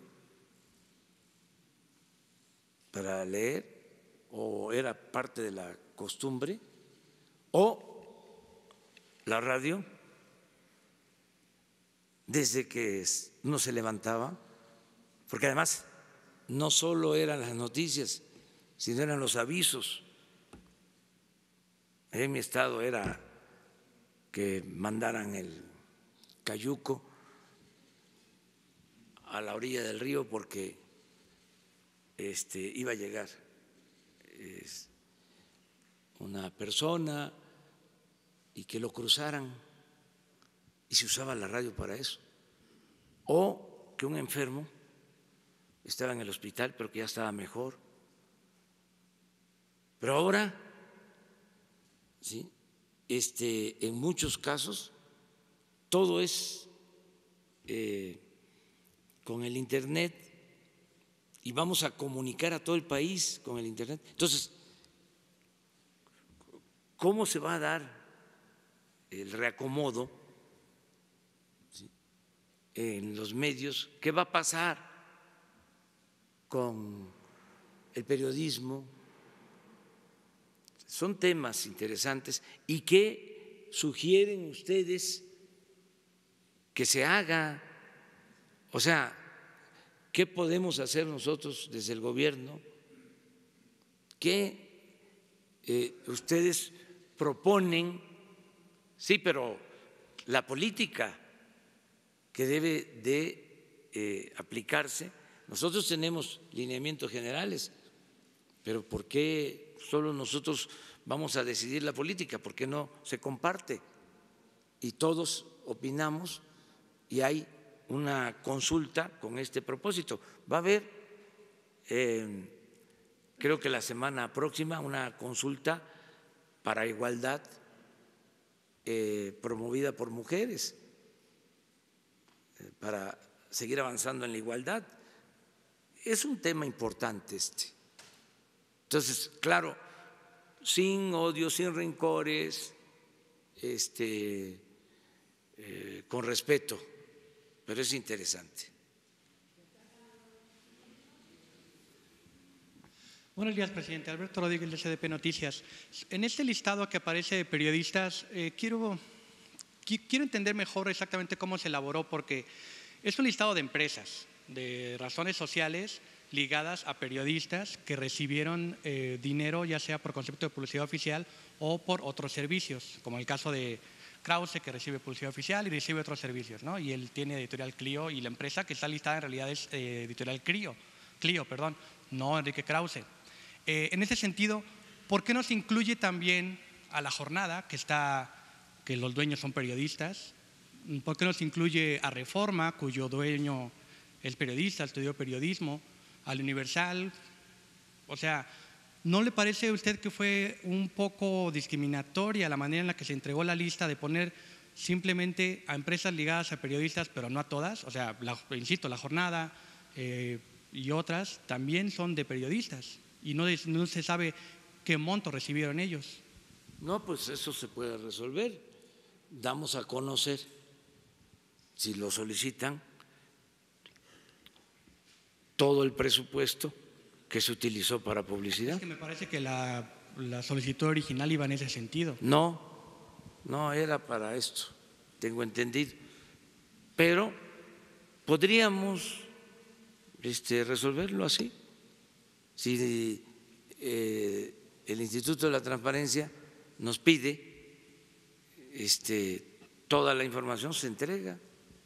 para leer, o era parte de la costumbre, o la radio, desde que uno se levantaba, porque además no solo eran las noticias, sino eran los avisos. En mi estado era que mandaran el cayuco a la orilla del río porque iba a llegar una persona y que lo cruzaran, y se usaba la radio para eso, o que un enfermo estaba en el hospital pero que ya estaba mejor. Pero ahora, ¿sí?, en muchos casos todo es con el Internet y vamos a comunicar a todo el país con el Internet. Entonces, ¿cómo se va a dar el reacomodo en los medios? ¿Qué va a pasar con el periodismo? Son temas interesantes. ¿Y qué sugieren ustedes que se haga? O sea, ¿qué podemos hacer nosotros desde el gobierno? ¿Qué ustedes proponen? Sí, pero la política que debe de aplicarse, nosotros tenemos lineamientos generales, pero ¿por qué solo nosotros vamos a decidir la política? ¿Por qué no se comparte? Y todos opinamos y hay una consulta con este propósito. Va a haber, creo que la semana próxima, una consulta para igualdad promovida por mujeres, para seguir avanzando en la igualdad. Es un tema importante este. Entonces, claro, sin odio, sin rencores, con respeto, pero es interesante. Buenos días, presidente. Alberto Rodríguez, de SDP Noticias. En este listado que aparece de periodistas, quiero entender mejor exactamente cómo se elaboró, porque es un listado de empresas, de razones sociales ligadas a periodistas que recibieron dinero, ya sea por concepto de publicidad oficial o por otros servicios, como el caso de Krause, que recibe publicidad oficial y recibe otros servicios, ¿no? Y él tiene Editorial Clio, y la empresa que está listada en realidad es Editorial Clio, no Enrique Krause. En ese sentido, ¿por qué no se incluye también a La Jornada, que los dueños son periodistas? ¿Por qué no se incluye a Reforma, cuyo dueño es periodista, estudió periodismo, al Universal? O sea, ¿no le parece a usted que fue un poco discriminatoria la manera en la que se entregó la lista de poner simplemente a empresas ligadas a periodistas, pero no a todas? O sea, insisto, La Jornada y otras también son de periodistas y no se sabe qué monto recibieron ellos. No, pues eso se puede resolver. Damos a conocer, si lo solicitan, todo el presupuesto que se utilizó para publicidad. Es que me parece que la solicitud original iba en ese sentido. No era para esto, tengo entendido. Pero podríamos resolverlo así. Si el Instituto de la Transparencia nos pide toda la información, se entrega.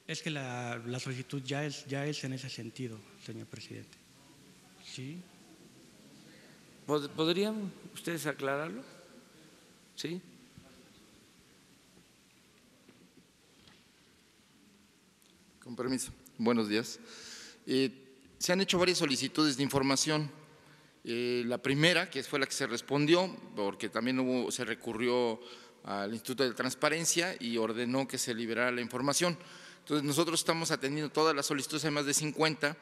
Es que la solicitud ya es en ese sentido, señor presidente. ¿Sí? ¿Podrían ustedes aclararlo? ¿Sí? Con permiso. Buenos días. Se han hecho varias solicitudes de información. La primera, que fue la que se respondió, porque también se recurrió al Instituto de Transparencia y ordenó que se liberara la información. Entonces, nosotros estamos atendiendo todas las solicitudes, hay más de 50,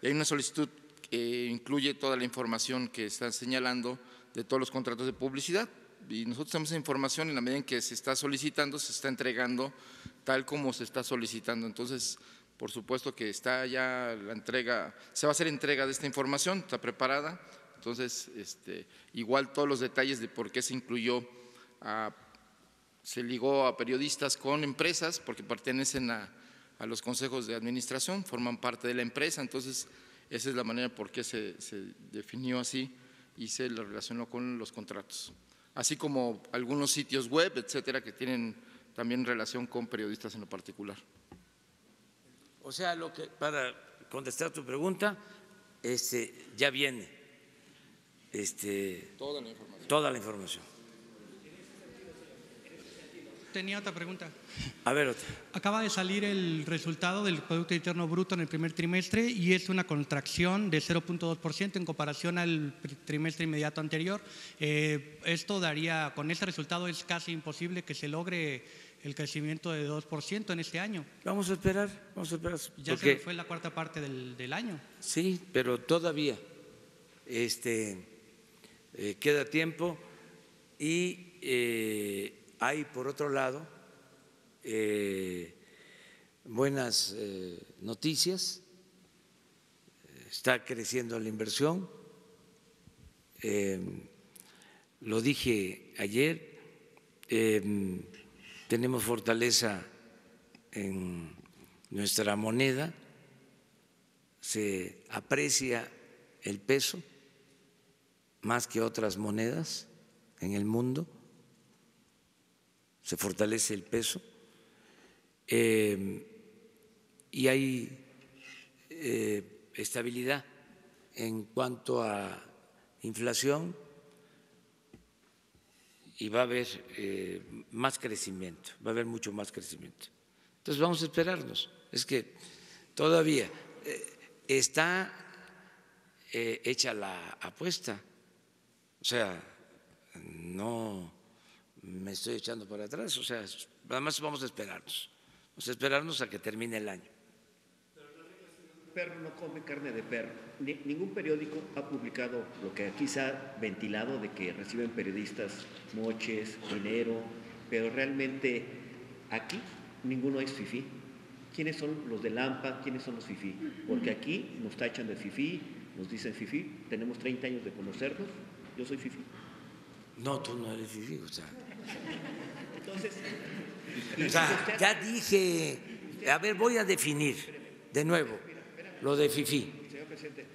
y hay una solicitud que incluye toda la información que están señalando de todos los contratos de publicidad. Y nosotros tenemos esa información, en la medida en que se está solicitando, se está entregando tal como se está solicitando. Entonces, por supuesto que está ya la entrega, se va a hacer entrega de esta información, está preparada. Entonces, igual todos los detalles de por qué se incluyó, se ligó a periodistas con empresas, porque pertenecen a los consejos de administración, forman parte de la empresa. Entonces, esa es la manera por qué se definió así y se lo relacionó con los contratos. Así como algunos sitios web, etcétera, que tienen también relación con periodistas en lo particular. O sea, para contestar tu pregunta, ya viene toda la información. tenía otra pregunta. A ver, otra. Acaba de salir el resultado del Producto Interno Bruto en el primer trimestre y es una contracción de 0.2% en comparación al trimestre inmediato anterior. Esto daría, con este resultado es casi imposible que se logre el crecimiento de 2% en este año. Vamos a esperar. Ya se fue la cuarta parte del año. Sí, pero todavía queda tiempo y hay, por otro lado, buenas noticias. Está creciendo la inversión. Lo dije ayer, tenemos fortaleza en nuestra moneda, se aprecia el peso más que otras monedas en el mundo, se fortalece el peso y hay estabilidad en cuanto a inflación y va a haber más crecimiento, va a haber mucho más crecimiento. Entonces vamos a esperarnos. Es que todavía está hecha la apuesta, o sea, no me estoy echando para atrás, o sea, además vamos a esperarnos a que termine el año. Perro no come carne de perro. Ningún periódico ha publicado lo que aquí se ha ventilado de que reciben periodistas moches, dinero, pero realmente aquí ninguno es fifí. ¿Quiénes son los de Lampa? ¿Quiénes son los fifí? Porque aquí nos tachan de fifí, nos dicen fifí, tenemos 30 años de conocernos, yo soy fifí. No, tú no eres fifí, o sea. Entonces, o sea, ya dije, a ver, voy a definir de nuevo lo de fifí. Señor presidente,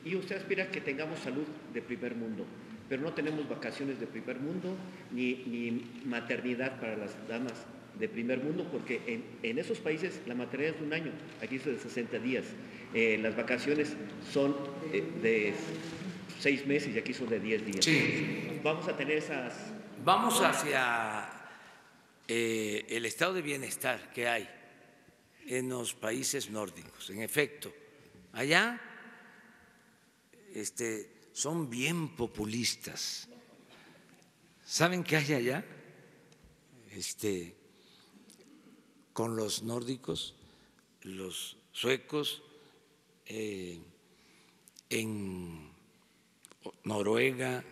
y usted aspira a que tengamos salud de primer mundo, pero no tenemos vacaciones de primer mundo ni maternidad para las damas de primer mundo, porque en esos países la maternidad es de un año, aquí es de 60 días. Las vacaciones son de 6 meses y aquí son de 10 días. Sí. Vamos a tener esas... Vamos hacia el estado de bienestar que hay en los países nórdicos. En efecto, allá son bien populistas. ¿Saben qué hay allá? Con los nórdicos, los suecos, en Noruega,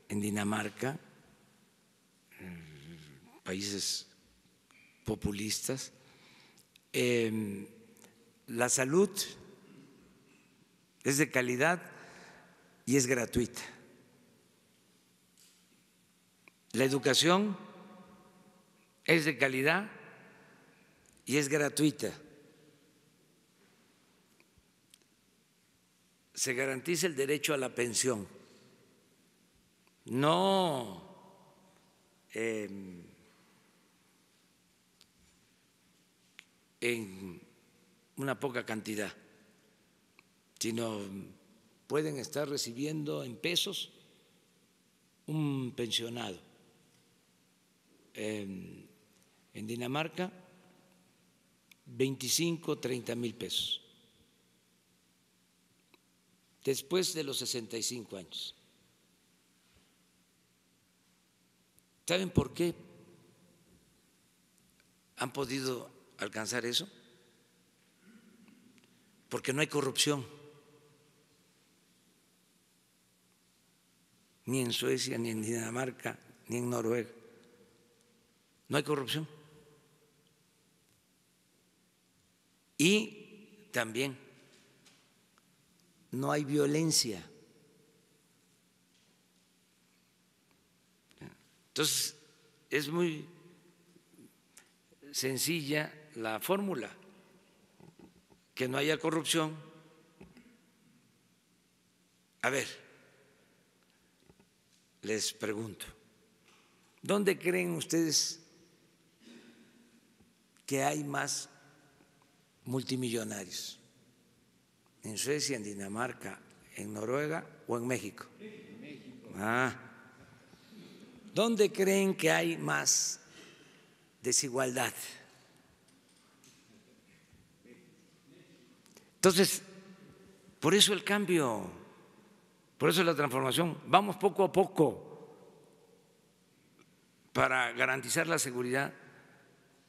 en Dinamarca, países populistas, la salud es de calidad y es gratuita. La educación es de calidad y es gratuita. Se garantiza el derecho a la pensión, no en una poca cantidad, sino pueden estar recibiendo en pesos un pensionado. En Dinamarca, 25, 30 mil pesos, después de los 65 años. ¿Saben por qué han podido alcanzar eso? Porque no hay corrupción, ni en Suecia, ni en Dinamarca, ni en Noruega. No hay corrupción. Y también no hay violencia. Entonces, es muy sencilla la fórmula, que no haya corrupción. A ver, les pregunto, ¿dónde creen ustedes que hay más multimillonarios? ¿En Suecia, en Dinamarca, en Noruega o en México? ¿Dónde creen que hay más desigualdad. Entonces, por eso el cambio, por eso la transformación. Vamos poco a poco para garantizar la seguridad,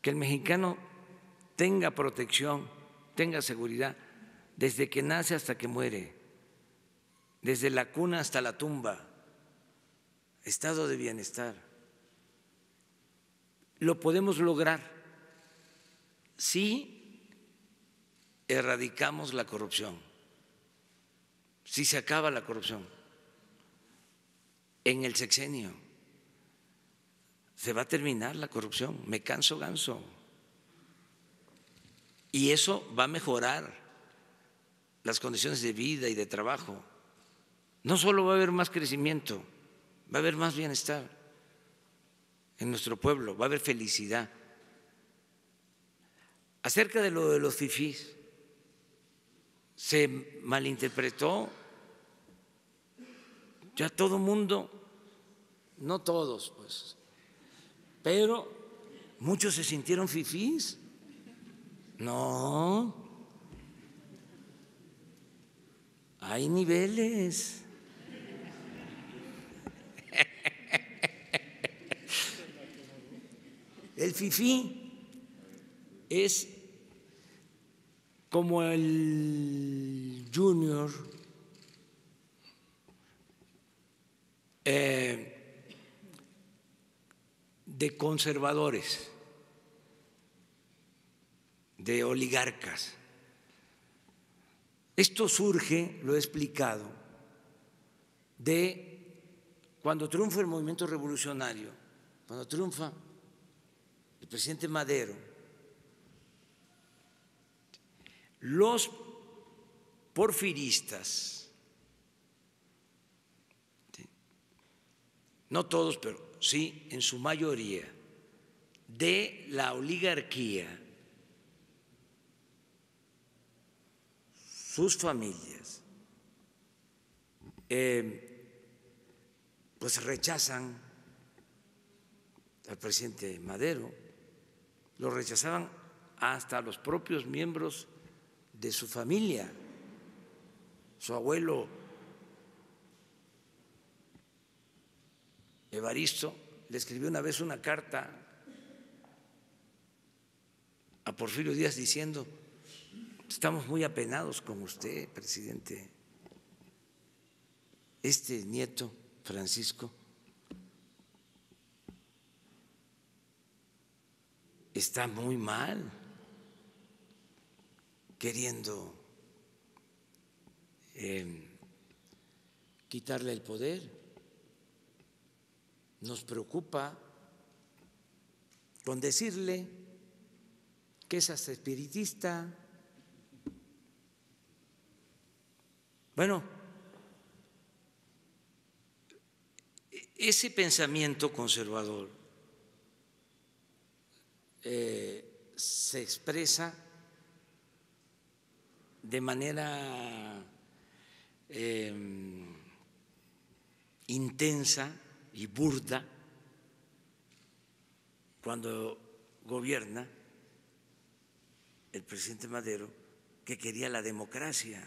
que el mexicano tenga protección, tenga seguridad desde que nace hasta que muere, desde la cuna hasta la tumba, estado de bienestar. Lo podemos lograr si erradicamos la corrupción, si se acaba la corrupción. En el sexenio se va a terminar la corrupción, me canso ganso. Y eso va a mejorar las condiciones de vida y de trabajo. No solo va a haber más crecimiento, va a haber más bienestar en nuestro pueblo, va a haber felicidad. Acerca de lo de los fifís, se malinterpretó, ya todo el mundo, no todos pues, pero muchos se sintieron fifís. No, hay niveles. El fifí es como el junior de conservadores, de oligarcas. Esto surge, lo he explicado, de cuando triunfa el movimiento revolucionario, cuando triunfa el presidente Madero. Los porfiristas, no todos, pero sí en su mayoría, de la oligarquía, sus familias, pues rechazan al presidente Madero, lo rechazaban hasta los propios miembros de su familia. Su abuelo Evaristo le escribió una vez una carta a Porfirio Díaz diciendo: estamos muy apenados con usted, presidente. Este nieto, Francisco, está muy mal, queriendo quitarle el poder. Nos preocupa con decirle que es hasta espiritista. Bueno, ese pensamiento conservador se expresa de manera intensa y burda cuando gobierna el presidente Madero, que quería la democracia,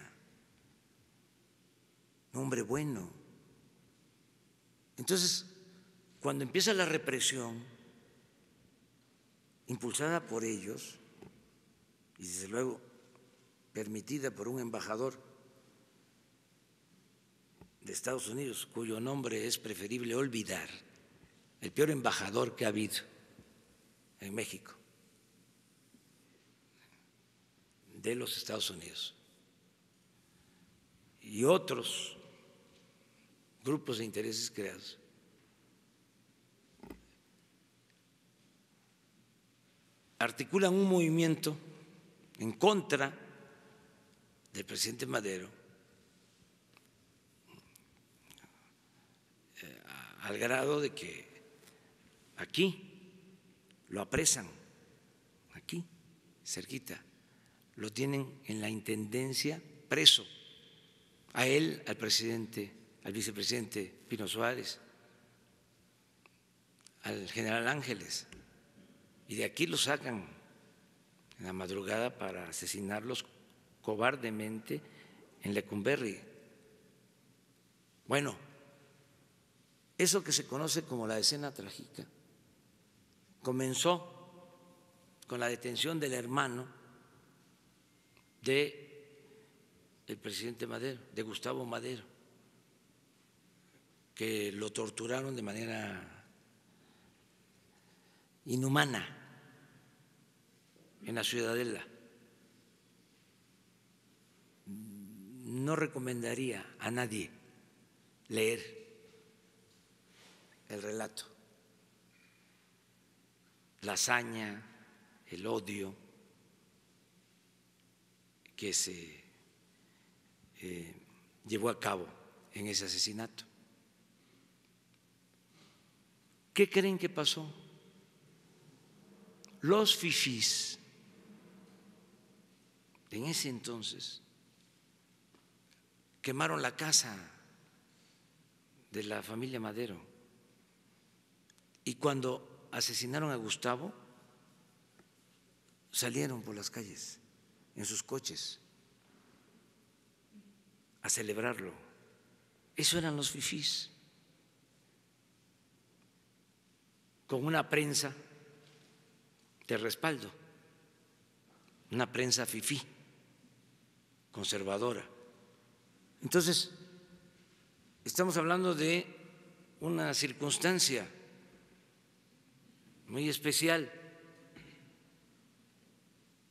un hombre bueno. Entonces, cuando empieza la represión impulsada por ellos y desde luego permitida por un embajador de Estados Unidos, cuyo nombre es preferible olvidar, el peor embajador que ha habido en México, de los Estados Unidos, y otros grupos de intereses creados. Articulan un movimiento en contra del presidente Madero, al grado de que aquí lo apresan, aquí, cerquita, lo tienen en la intendencia preso, a él, al presidente, al vicepresidente Pino Suárez, al general Ángeles y de aquí los sacan en la madrugada para asesinarlos cobardemente en Lecumberri. Bueno, eso que se conoce como la escena trágica comenzó con la detención del hermano del presidente Madero, de Gustavo Madero, que lo torturaron de manera inhumana en la Ciudadela. No recomendaría a nadie leer el relato, la hazaña, el odio que se llevó a cabo en ese asesinato. ¿Qué creen que pasó? Los fifís en ese entonces quemaron la casa de la familia Madero, y cuando asesinaron a Gustavo salieron por las calles en sus coches a celebrarlo. Eso eran los fifís, con una prensa de respaldo, una prensa fifí, conservadora. Entonces, estamos hablando de una circunstancia muy especial.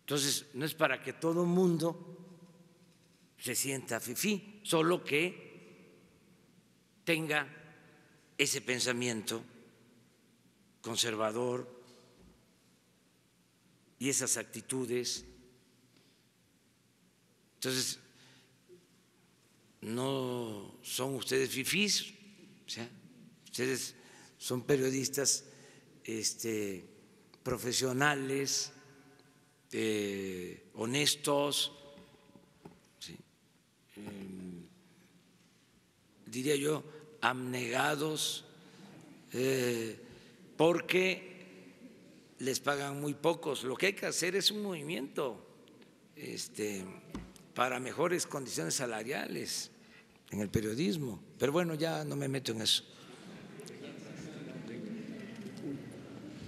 Entonces, no es para que todo el mundo se sienta fifí, solo que tenga ese pensamiento conservador y esas actitudes. Entonces, no son ustedes fifís, o sea, ustedes son periodistas profesionales, honestos, ¿sí? Diría yo, abnegados, porque les pagan muy pocos. Lo que hay que hacer es un movimiento para mejores condiciones salariales en el periodismo. Pero bueno, ya no me meto en eso.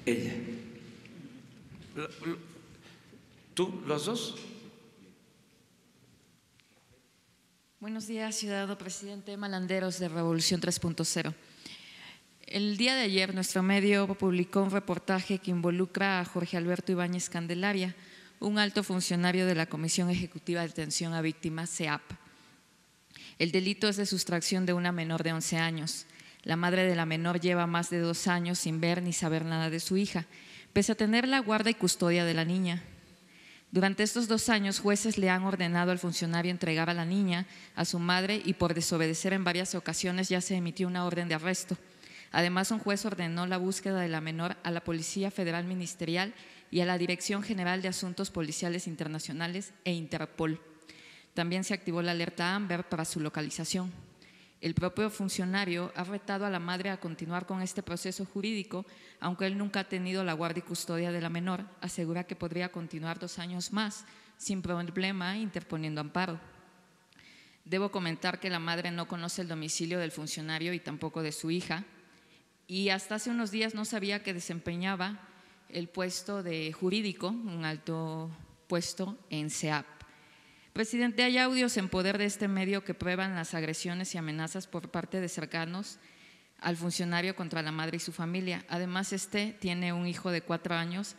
Ella. ¿Tú, los dos? Buenos días, ciudadano presidente. Malanderos de Revolución 3.0. El día de ayer nuestro medio publicó un reportaje que involucra a Jorge Alberto Ibáñez Candelaria, un alto funcionario de la Comisión Ejecutiva de Atención a Víctimas, CEAP. El delito es de sustracción de una menor de 11 años. La madre de la menor lleva más de 2 años sin ver ni saber nada de su hija, pese a tener la guarda y custodia de la niña. Durante estos 2 años, jueces le han ordenado al funcionario entregar a la niña a su madre y por desobedecer en varias ocasiones ya se emitió una orden de arresto. Además, un juez ordenó la búsqueda de la menor a la Policía Federal Ministerial y a la Dirección General de Asuntos Policiales Internacionales e Interpol. También se activó la alerta Amber para su localización. El propio funcionario ha retado a la madre a continuar con este proceso jurídico, aunque él nunca ha tenido la guardia y custodia de la menor. Asegura que podría continuar 2 años más sin problema interponiendo amparo. Debo comentar que la madre no conoce el domicilio del funcionario y tampoco de su hija, y hasta hace unos días no sabía que desempeñaba el puesto de jurídico, un alto puesto en CEAP. Presidente, hay audios en poder de este medio que prueban las agresiones y amenazas por parte de cercanos al funcionario contra la madre y su familia. Además, tiene un hijo de 4 años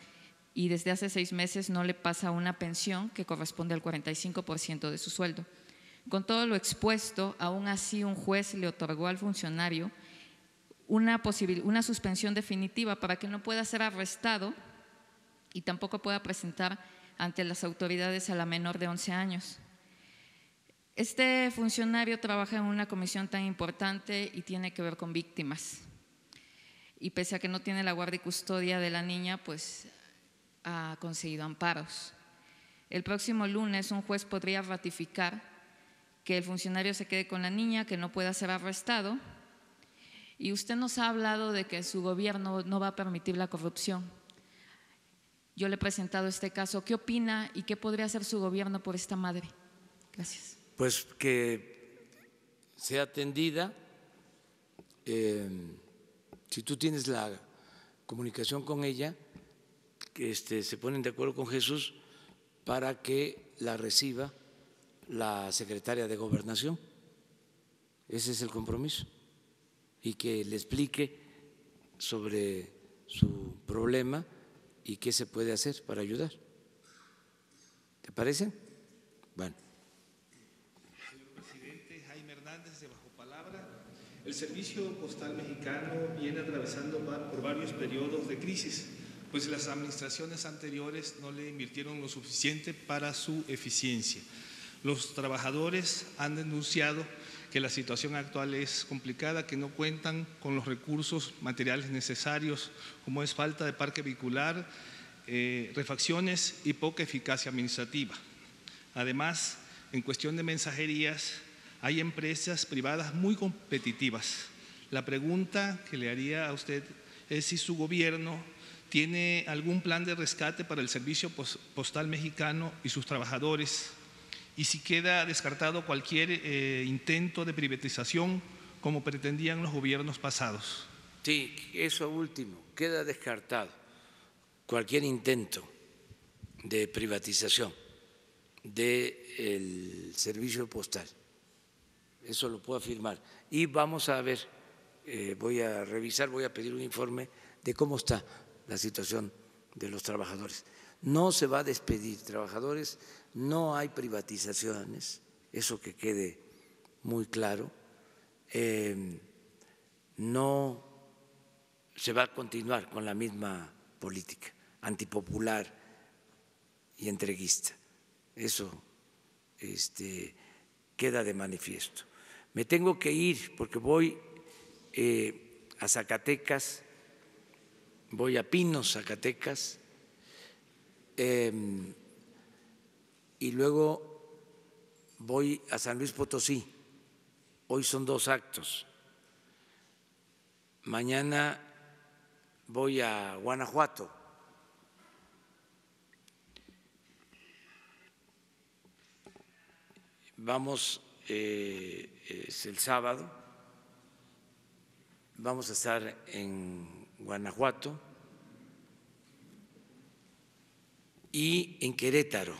y desde hace 6 meses no le pasa una pensión que corresponde al 45% de su sueldo. Con todo lo expuesto, aún así un juez le otorgó al funcionario una suspensión definitiva para que no pueda ser arrestado y tampoco pueda presentar ante las autoridades a la menor de 11 años. Este funcionario trabaja en una comisión tan importante y tiene que ver con víctimas. Y pese a que no tiene la guardia y custodia de la niña, pues ha conseguido amparos. El próximo lunes un juez podría ratificar que el funcionario se quede con la niña, que no pueda ser arrestado. Y usted nos ha hablado de que su gobierno no va a permitir la corrupción. Yo le he presentado este caso. ¿Qué opina y qué podría hacer su gobierno por esta madre? Gracias. Pues que sea atendida. Si tú tienes la comunicación con ella, que se ponen de acuerdo con Jesús para que la reciba la secretaria de Gobernación. Ese es el compromiso. Y que le explique sobre su problema y qué se puede hacer para ayudar. ¿Te parece? Bueno. Señor presidente, Jaime Hernández, de Bajo Palabra. El Servicio Postal Mexicano viene atravesando por varios periodos de crisis, pues las administraciones anteriores no le invirtieron lo suficiente para su eficiencia. Los trabajadores han denunciado que la situación actual es complicada, que no cuentan con los recursos materiales necesarios, como es falta de parque vehicular, refacciones y poca eficacia administrativa. Además, en cuestión de mensajerías, hay empresas privadas muy competitivas. La pregunta que le haría a usted es si su gobierno tiene algún plan de rescate para el Servicio Postal Mexicano y sus trabajadores, y si queda descartado cualquier intento de privatización como pretendían los gobiernos pasados. Sí, eso último, queda descartado cualquier intento de privatización del servicio postal. Eso lo puedo afirmar. Y vamos a ver, voy a revisar, voy a pedir un informe de cómo está la situación de los trabajadores. No se va a despedir trabajadores, no hay privatizaciones, eso que quede muy claro. No se va a continuar con la misma política antipopular y entreguista. Eso queda de manifiesto. Me tengo que ir porque voy a Zacatecas, voy a Pinos, Zacatecas, y luego voy a San Luis Potosí. Hoy son 2 actos. Mañana voy a Guanajuato. Vamos, es el sábado, vamos a estar en Guanajuato y en Querétaro.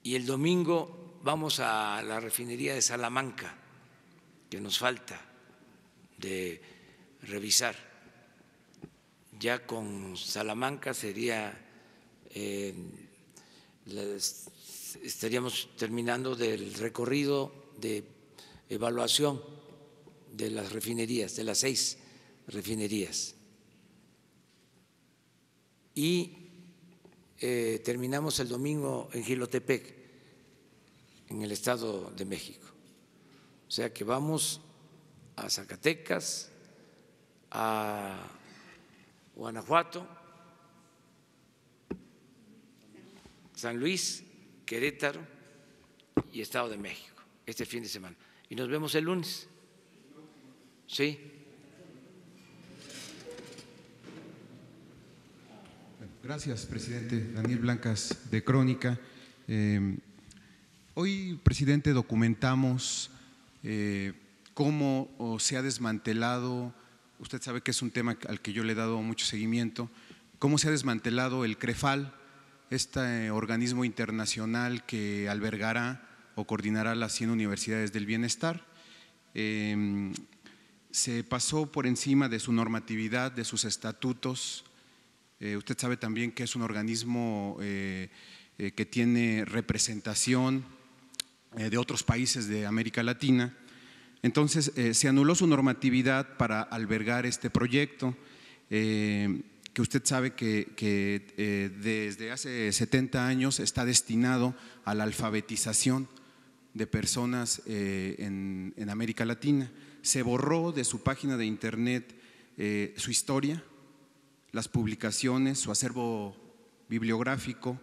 Y el domingo vamos a la refinería de Salamanca, que nos falta de revisar. Ya con Salamanca sería, estaríamos terminando del recorrido de evaluación de las refinerías, de las 6 refinerías. Y terminamos el domingo en Jilotepec, en el Estado de México. O sea que vamos a Zacatecas, a Guanajuato, San Luis, Querétaro y Estado de México este fin de semana. Y nos vemos el lunes. ¿Sí? Gracias, presidente. Daniel Blancas, de Crónica. Hoy, presidente, documentamos cómo se ha desmantelado, usted sabe que es un tema al que yo le he dado mucho seguimiento, cómo se ha desmantelado el CREFAL, este organismo internacional que albergará o coordinará las 100 universidades del bienestar. Se pasó por encima de su normatividad, de sus estatutos. Usted sabe también que es un organismo que tiene representación de otros países de América Latina. Entonces, se anuló su normatividad para albergar este proyecto, que usted sabe que desde hace 70 años está destinado a la alfabetización de personas en América Latina. Se borró de su página de internet su historia, las publicaciones, su acervo bibliográfico,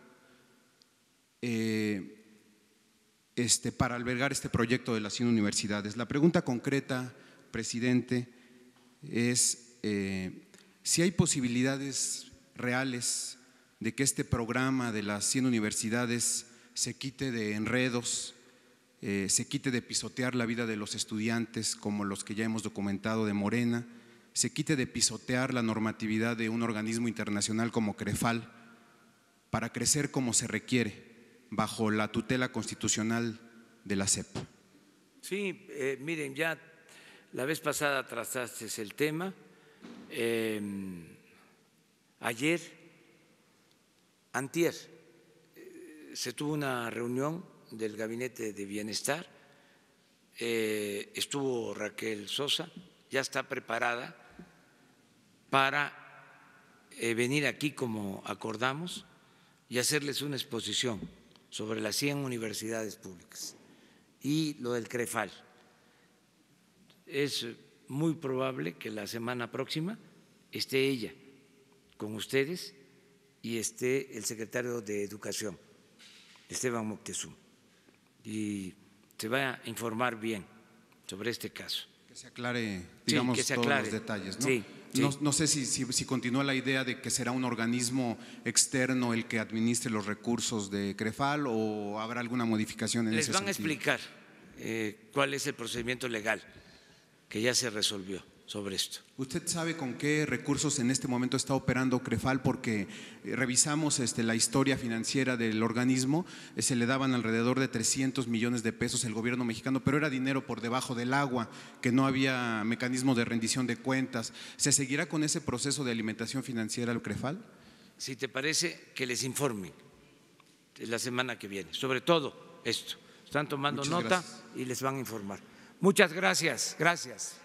para albergar este proyecto de las 100 universidades. La pregunta concreta, presidente, es si hay posibilidades reales de que este programa de las 100 universidades se quite de enredos, se quite de pisotear la vida de los estudiantes como los que ya hemos documentado de Morena, se quite de pisotear la normatividad de un organismo internacional como CREFAL para crecer como se requiere bajo la tutela constitucional de la SEP. Sí, miren, ya la vez pasada trataste el tema. Antier, se tuvo una reunión del Gabinete de Bienestar, estuvo Raquel Sosa, ya está preparada para venir aquí como acordamos y hacerles una exposición sobre las 100 universidades públicas y lo del CREFAL. Es muy probable que la semana próxima esté ella con ustedes y esté el secretario de Educación, Esteban Moctezuma, y se va a informar bien sobre este caso. Que se aclare, digamos, sí, que se todos aclare. los detalles, ¿no? Sí, sí. No sé si continúa la idea de que será un organismo externo el que administre los recursos de CREFAL o habrá alguna modificación en ese sentido. Les van a explicar cuál es el procedimiento legal que ya se resolvió sobre esto. ¿Usted sabe con qué recursos en este momento está operando CREFAL? Porque revisamos la historia financiera del organismo, se le daban alrededor de 300 millones de pesos el gobierno mexicano, pero era dinero por debajo del agua, que no había mecanismo de rendición de cuentas. ¿Se seguirá con ese proceso de alimentación financiera al CREFAL? Si te parece, que les informen la semana que viene, sobre todo esto. Están tomando Muchas nota gracias. y les van a informar. Muchas gracias. Gracias.